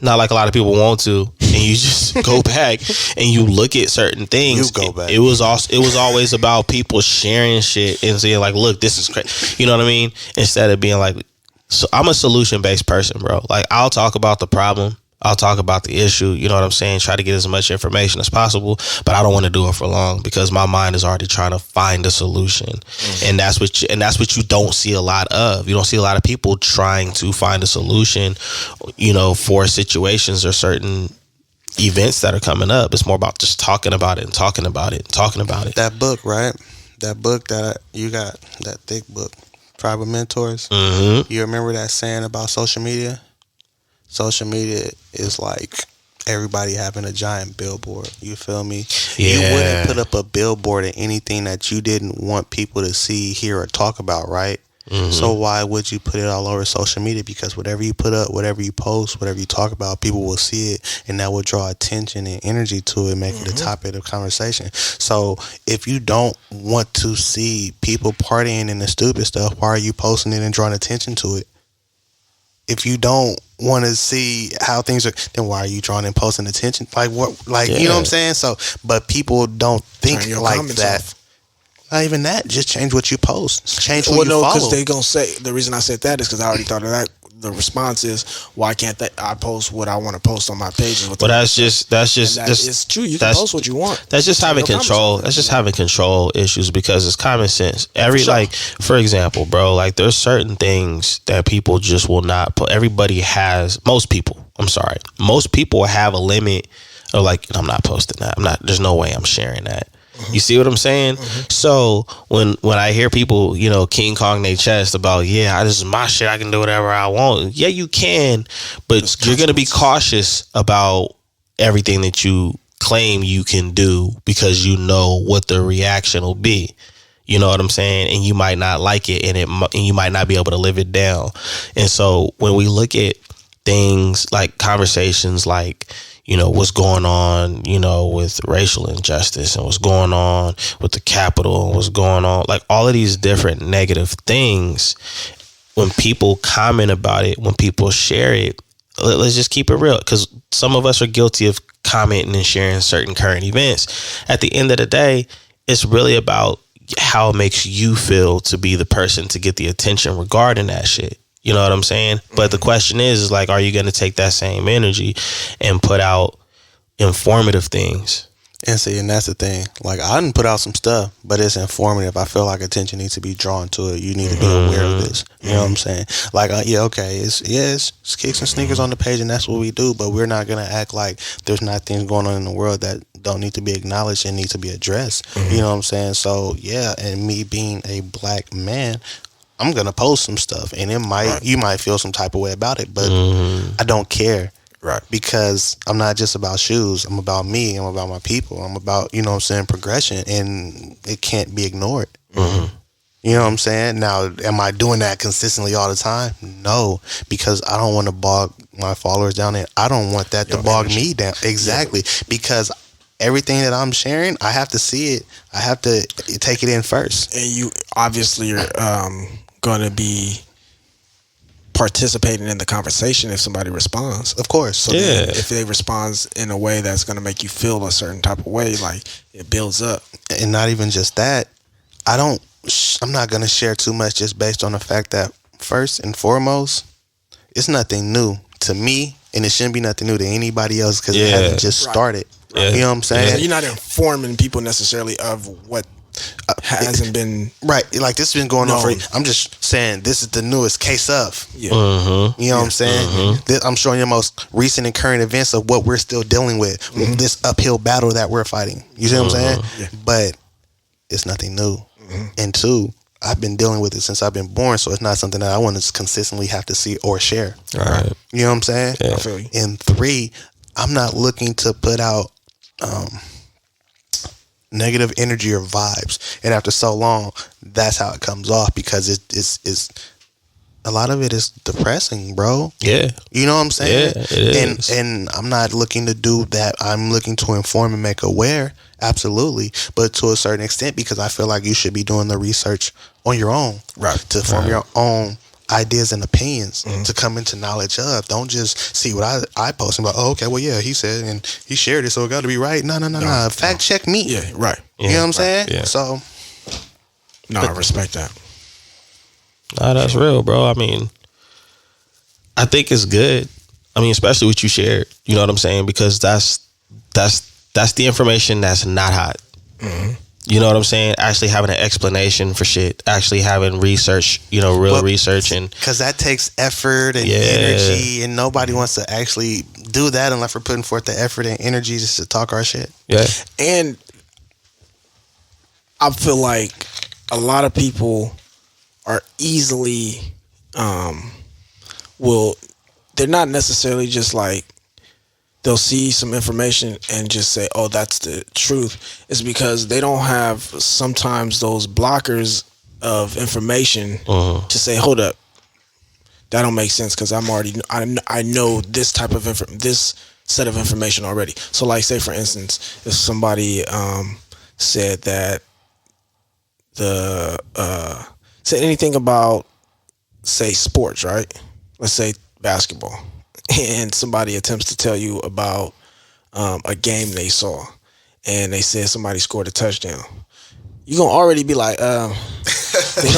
not like a lot of people want to, and you just go back and you look at certain things. You go back. It was always about people sharing shit and saying like, "Look, this is crazy." You know what I mean? Instead of being like, so I'm a solution based person, bro. Like, I'll talk about the problem, I'll talk about the issue. You know what I'm saying? Try to get as much information as possible, but I don't want to do it for long because my mind is already trying to find a solution, and that's what you don't see a lot of. You don't see a lot of people trying to find a solution, you know, for situations or certain events that are coming up. It's more about just talking about it and talking about it and talking about it. That book, right? That book that you got, that thick book, Tribal Mentors. Mm-hmm. You remember that saying about social media? Social media is like everybody having a giant billboard. You feel me? Yeah. You wouldn't put up a billboard of anything that you didn't want people to see, hear, or talk about, right? So why would you put it all over social media? Because whatever you put up, whatever you post, whatever you talk about, people will see it, and that will draw attention and energy to it, make it a topic of conversation. So if you don't want to see people partying and the stupid stuff, why are you posting it and drawing attention to it? If you don't want to see how things are, then why are you drawing and posting attention? Like what? Like you know what I'm saying? So, but people don't think like that. Off. Not even that. Just change what you post. Change who you follow. Because they gonna say, the reason I said that is because I already thought of that. The response is, why can't I post what I want to post on my pages? Well, that's just it's true. You can post what you want. That's just having control. That's just having control issues because it's common sense. Like, for example, bro, like there's certain things that people just will not put. Most people have a limit of like, I'm not posting that. There's no way I'm sharing that. You see what I'm saying? So when I hear people, King Kong their chest about, this is my shit, I can do whatever I want. Yeah, you can, but you're gonna be cautious about everything that you claim you can do because you know what the reaction will be. You know what I'm saying? And you might not like it, and you might not be able to live it down. And so when we look at things like conversations like, what's going on, with racial injustice and what's going on with the Capitol and what's going on, like all of these different negative things, when people comment about it, when people share it, let's just keep it real, because some of us are guilty of commenting and sharing certain current events. At the end of the day, it's really about how it makes you feel to be the person to get the attention regarding that shit. You know what I'm saying? But the question is like, are you going to take that same energy and put out informative things? And see, and that's the thing. Like, I didn't put out some stuff, but it's informative. I feel like attention needs to be drawn to it. You need to be aware of this. You know what I'm saying? Like, it's kicks and sneakers on the page, and that's what we do. But we're not gonna act like there's not things going on in the world that don't need to be acknowledged and need to be addressed. You know what I'm saying? So and me being a black man, I'm gonna post some stuff, and you might feel some type of way about it, but I don't care. Right. Because I'm not just about shoes. I'm about me. I'm about my people. I'm about, progression, and it can't be ignored. You know what I'm saying? Now, am I doing that consistently all the time? No, because I don't want to bog my followers down, and I don't want that to bog me down. Exactly. Because everything that I'm sharing, I have to see it. I have to take it in first. And you obviously are going to be participating in the conversation if somebody responds. Of course. So if they respond in a way that's going to make you feel a certain type of way, like it builds up. And not even just that, I'm not going to share too much just based on the fact that first and foremost, it's nothing new to me, and it shouldn't be nothing new to anybody else because it hasn't just started. You know what I'm saying? So you're not informing people necessarily of what hasn't been right. Like this has been going on for. I'm just saying this is the newest case of. You know what I'm saying? I'm showing you the most recent and current events of what we're still dealing with. This uphill battle that we're fighting. You see what I'm saying? But it's nothing new. And two, I've been dealing with it since I've been born, so it's not something that I want to consistently have to see or share. Right. You know what I'm saying? I feel you. And three, I'm not looking to put out negative energy or vibes, and after so long, that's how it comes off, because it's a lot of it is depressing, bro. You know what I'm saying? Yeah, it is. And I'm not looking to do that. I'm looking to inform and make aware, absolutely, but to a certain extent, because I feel like you should be doing the research on your own, right, to form your own ideas and opinions, to come into knowledge of. Don't just see what I post and be like, oh, okay, well, yeah, he said and he shared it, so it got to be right. No. Fact check me. Yeah, right. You know what I'm saying? Yeah. So, I respect that. Nah, that's real, bro. I mean, I think it's good. I mean, especially what you shared. You know what I'm saying? Because that's the information that's not hot. You know what I'm saying? Actually having an explanation for shit. Actually having research, real research. And because that takes effort and energy, and nobody wants to actually do that unless we're putting forth the effort and energy just to talk our shit. Yeah. And I feel like a lot of people are easily, they're not necessarily just like, they'll see some information and just say, oh, that's the truth. It's because they don't have sometimes those blockers of information to say, hold up, that don't make sense because I know this type of this set of information already. So like, say for instance, if somebody said that said anything about, say, sports, right? Let's say basketball, and somebody attempts to tell you about a game they saw, and they said somebody scored a touchdown. You're gonna already be like, they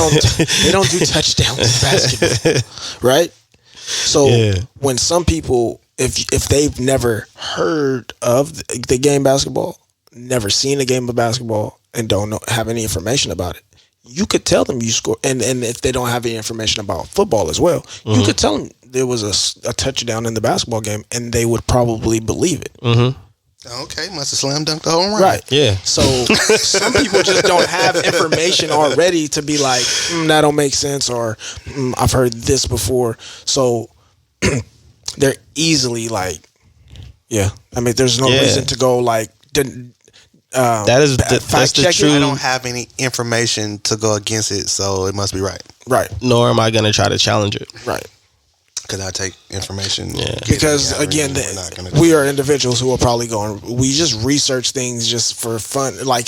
don't do touchdowns in basketball, right? So when some people, if they've never heard of the game basketball, never seen a game of basketball, and don't have any information about it, you could tell them you score. And if they don't have any information about football as well, you could tell them there was a touchdown in the basketball game, and they would probably believe it. Okay, must have slam dunked the whole run. Right. Yeah. So some people just don't have information already to be like, that don't make sense, or I've heard this before. So they're easily like, I mean, there's no reason to go like, that's the truth. I don't have any information to go against it, so it must be right. Right. Nor am I going to try to challenge it. Right. Because I take information. Yeah. Because again, we are individuals who are probably going. We just research things just for fun. Like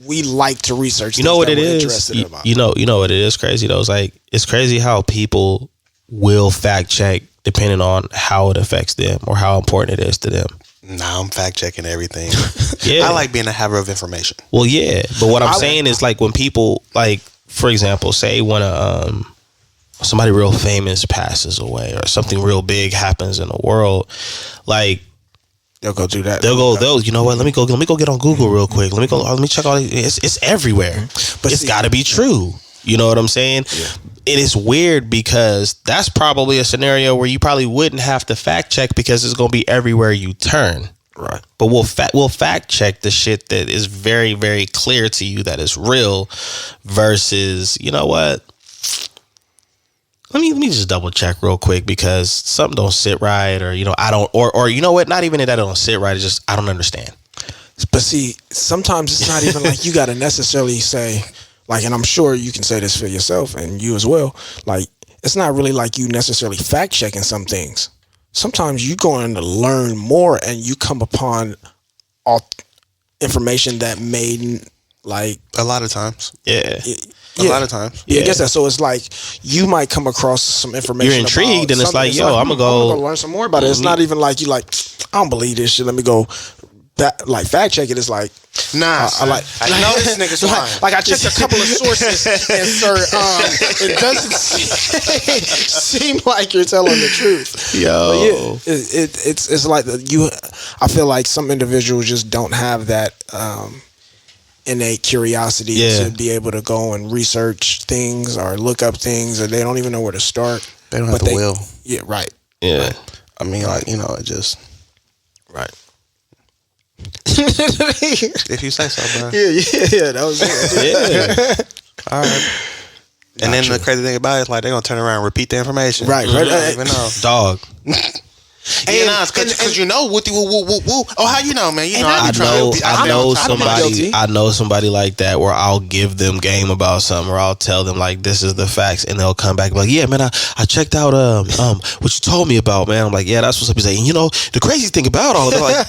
we like to research. You know what it is. You know what it is crazy though. It's like, it's crazy how people will fact check depending on how it affects them or how important it is to them. Nah, I'm fact checking everything. Yeah, I like being a haver of information. Well, yeah, but what I'm saying is, like, when people, like, for example, say when somebody real famous passes away or something real big happens in the world, like, they'll go do that. They'll you know what? Let me go get on Google real quick. Let me check all these. It's everywhere. But it's got to be true. You know what I'm saying? Yeah. It is weird because that's probably a scenario where you probably wouldn't have to fact check because it's going to be everywhere you turn. Right. But we'll fact check the shit that is very, very clear to you that is real versus, you know what? Let me just double check real quick because something don't sit right, or, you know, I don't, or you know what? Not even that I don't sit right. It's just I don't understand. But see, sometimes it's not even like you got to necessarily say, like, and I'm sure you can say this for yourself and you as well. Like, it's not really like you necessarily fact checking some things. Sometimes you going to learn more and you come upon information that made, like, a lot of times. A lot of times. Yeah, I guess that. So it's like you might come across some information. You're intrigued, and it's like, yo, I'm gonna go learn some more about it. It's not even like you like, I don't believe this shit. Let me go. That, like, fact check it is like, nah. I know this nigga's lying. Like, I checked a couple of sources, and sir, it doesn't seem like you're telling the truth. Yo, but yeah, it's like I feel like some individuals just don't have that innate curiosity to be able to go and research things or look up things, or they don't even know where to start. They don't have the will. Yeah, right. Yeah, right. I mean, like, you know, it just right. If you say so, bro. Yeah, that was it. Yeah. All right. And then the crazy thing about it is, like, they're gonna turn around and repeat the information. Right. You don't even know. Dog. Because you know, woo. Oh, how you know, man? You know, I know somebody like that where I'll give them game about something, or I'll tell them, like, this is the facts, and they'll come back and be like, yeah, man, I checked out what you told me about, man. I'm like, yeah, that's what's up. He's like, you know, the crazy thing about all of it, like,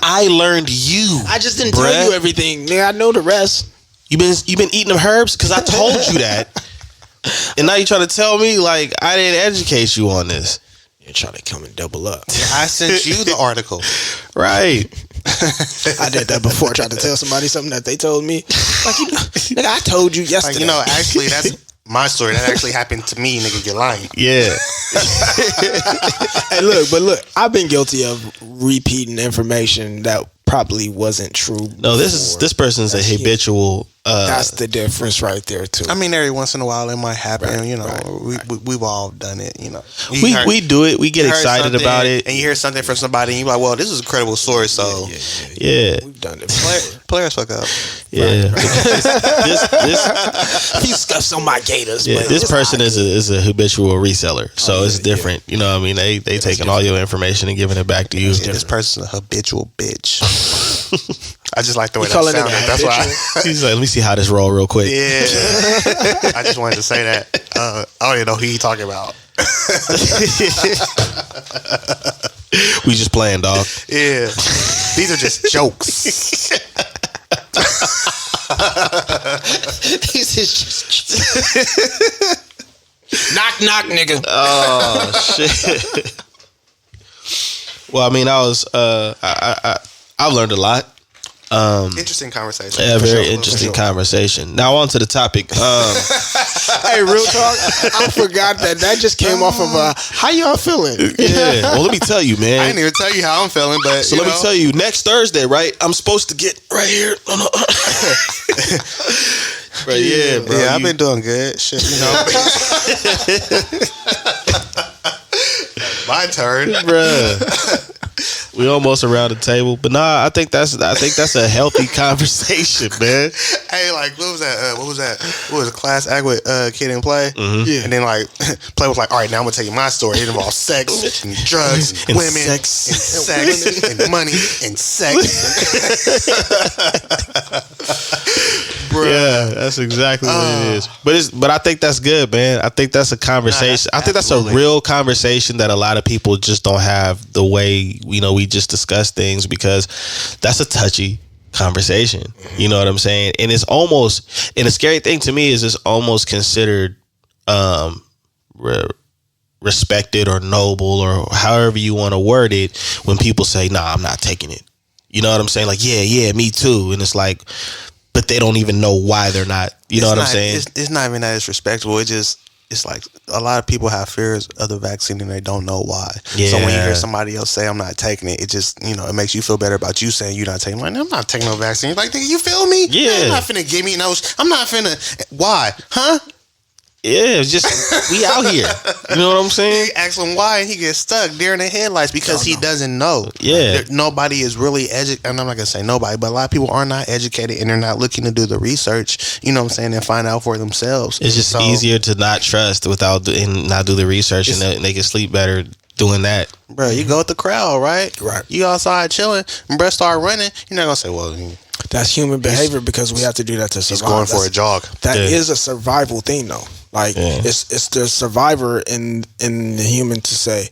I learned you. I just didn't tell you everything. Nigga, I know the rest. You been eating them herbs because I told you that, and now you trying to tell me, like, I didn't educate you on this. You're trying to come and double up. I sent you the article. Right. I did that before. I tried to tell somebody something that they told me. Like, nigga, I told you yesterday. Like, you know, actually, that's my story. That actually happened to me, nigga. You're lying. Yeah. Hey, look, I've been guilty of repeating information that probably wasn't true. No, this person's a habitual. That's the difference right there too. I mean, every once in a while it might happen. Right, you know, we've all done it. You know, we do it. We get excited about it, and you hear something from somebody, and you're like, "Well, this is a credible source." So yeah. We've done it. Players fuck up. Yeah, he scuffs on my gators. Yeah, this person is a habitual reseller, so it's different. You know what I mean? They taking all your information and giving it back to you. This person's a habitual bitch. I just like the way that calling it sounded. a That's why. He's like, let me see how this roll real quick. Yeah. I just wanted to say that. I don't even know who you talking about. We just playing, dog. Yeah. These are just jokes. This is just knock knock, nigga. Oh shit. Well, I mean, I've learned a lot. Interesting conversation. Yeah, very interesting conversation. Now on to the topic. Hey, real talk. I forgot that just came off of how y'all feeling? Yeah. Well, let me tell you, man. I didn't even tell you how I'm feeling, but So let me tell you, next Thursday, right? I'm supposed to get right here. Right, yeah, bro. Yeah, I've been doing good. Shit, you know. My turn, Bruh. We almost around the table, but nah, I think that's a healthy conversation, man. Hey, like what was that? What was a class act with Kid and Play? Mm-hmm. Yeah. And then like Play was like, all right, now I'm gonna tell you my story. It involves sex and drugs and women and sex and money and sex. Yeah, that's exactly what it is. But I think that's good, man. I think that's a conversation. I think that's a real conversation that a lot of people just don't have the way we just discuss things, because that's a touchy conversation. You know what I'm saying? And it's almost, and the scary thing to me is it's almost considered respected or noble or however you want to word it when people say, "Nah, I'm not taking it." You know what I'm saying? Like, yeah, me too. And it's like, but they don't even know why they're not. You know what I'm saying? It's not even that it's respectable. It's like a lot of people have fears of the vaccine and they don't know why. Yeah. So when you hear somebody else say, I'm not taking it, it just, it makes you feel better about you saying you're not taking it. Like, I'm not taking no vaccine. Like, nigga, you feel me? Yeah. I'm not finna give me no, I'm not finna, why? Huh? Yeah, it's just, we out here. You know what I'm saying? He asks him why and he gets stuck during the headlights because he doesn't know. Yeah. Nobody is really educated. I'm not going to say nobody, but a lot of people are not educated and they're not looking to do the research, you know what I'm saying, and find out for themselves. It's just easier to not trust and not do the research, and they can sleep better doing that. Bro, you go with the crowd, right? Right. You outside chilling and bro start running, you're not going to say, well, That's human behavior because we have to do that to survive. he's going for a jog. That is a survival thing, though. Like it's the survivor in the human to say,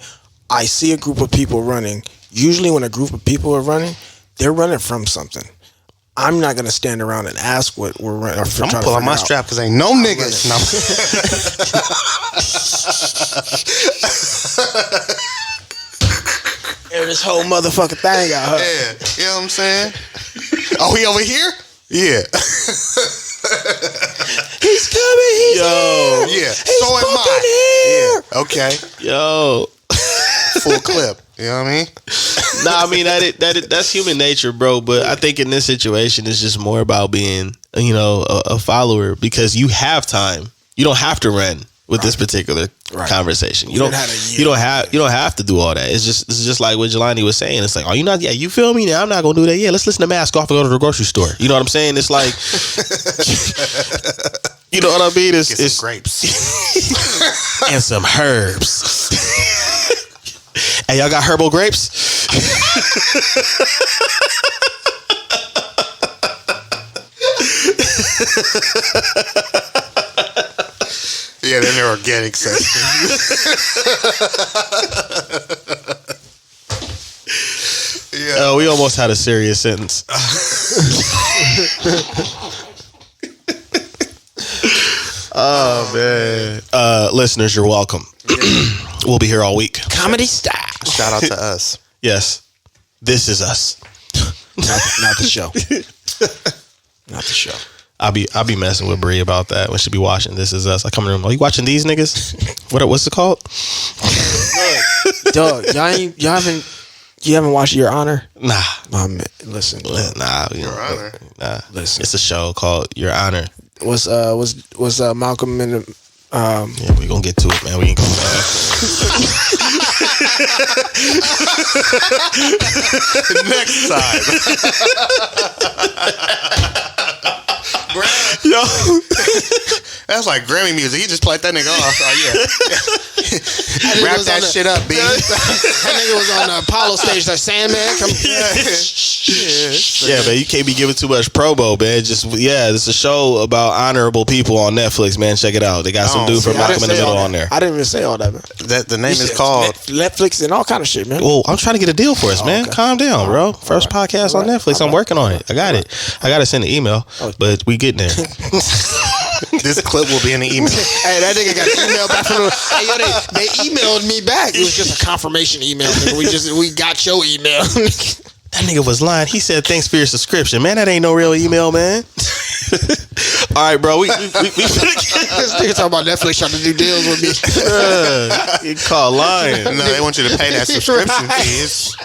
I see a group of people running. Usually, when a group of people are running, they're running from something. I'm not gonna stand around and ask what we're running. I'm gonna pull out my strap because ain't no niggas. No. Air this whole motherfucking thing out. Yeah, you know what I'm saying? Oh, he over here? Yeah. He's coming. He's Yo. here. Yeah. He's So am I. here. Yeah. Okay. Yo. Full clip. You know what I mean? Nah, I mean that's human nature, bro. But I think in this situation, it's just more about being, a follower, because you have time. You don't have to run with this particular conversation. You don't have to do all that. It's just like what Jelani was saying. It's like, oh, you feel me now? I'm not gonna do that. Yeah, let's listen to Mask Off and go to the grocery store. You know what I'm saying? It's like, you know what I mean? It's some grapes and some herbs. Hey, y'all got herbal grapes? Yeah, then they're organic section. Yeah. We almost had a serious sentence. Oh man. Listeners, you're welcome. We'll be here all week. Comedy style. Shout out to us. Yes. This is us. Not the show. Not the show. I'll be messing with Bree about that when she be watching This Is Us. I come in the room. Are you watching these niggas? What's it called? Dog, you haven't watched Your Honor? Nah. My man, listen. Nah. Your Honor. Nah. Listen. It's a show called Your Honor. Was Malcolm in the Yeah, we gonna get to it, man. We ain't gonna next time. Yo, That's like Grammy music. He just played that nigga off. Oh yeah. Wrap that shit up, B. That nigga was on the Apollo stage. Like Sandman, come. yeah, man, you can't be giving too much promo, man. Just it's a show about honorable people on Netflix, man. Check it out. They got some dude from Malcolm in the Middle on there. I didn't even say all that, man. That the name is called Netflix and all kind of shit, man. Well, I'm trying to get a deal for us, man. Okay. Calm down, bro. First podcast on Netflix. I'm working on it. I got it. I got to send an email, but we getting there. This clip will be in the email. Hey, that nigga got an email back from the. Hey, yo, they emailed me back. It was just a confirmation email. Nigga. We got your email. That nigga was lying. He said, "Thanks for your subscription, man." That ain't no real email, man. All right, bro. We this nigga talking about Netflix trying to do deals with me. You call lying. No, they want you to pay that subscription fees.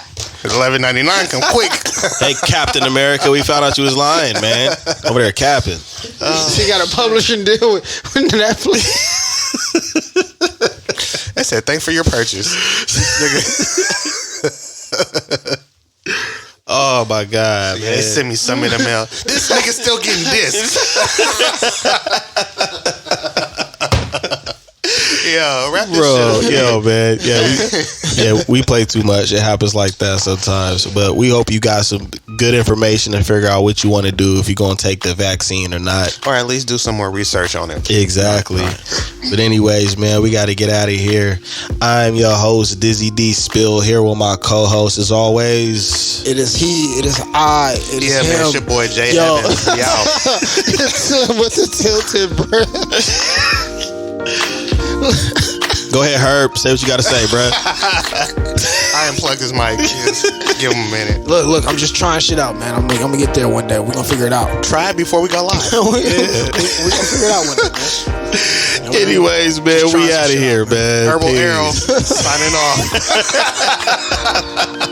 $11.99. Come quick. Hey, Captain America, we found out you was lying, man. Over there capping. She got a publishing deal with Netflix. They said, "Thanks for your purchase." Oh my God, man. They sent me some in the mail. This nigga still getting discs. Yo, wrap this shit up. Yo, man. We play too much. It happens like that sometimes. But we hope you got some good information to figure out what you want to do, if you're going to take the vaccine or not. Or at least do some more research on it. Exactly. But anyways, man, we got to get out of here. I'm your host, Dizzy D Spill, here with my co-host as always. It is he. It is I. It is him. Man, it's your boy Jay Yo. Evans. We out. It's him with the tilted breath. Go ahead, Herb. Say what you got to say, bro. I unplugged his mic. Just give him a minute. Look, I'm just trying shit out, man. I'm gonna get there one day. We're gonna figure it out. Try it before we go live. We're gonna figure it out one day, man. Anyways, man, we out of here, man. Herbal Peace. Arrow signing off.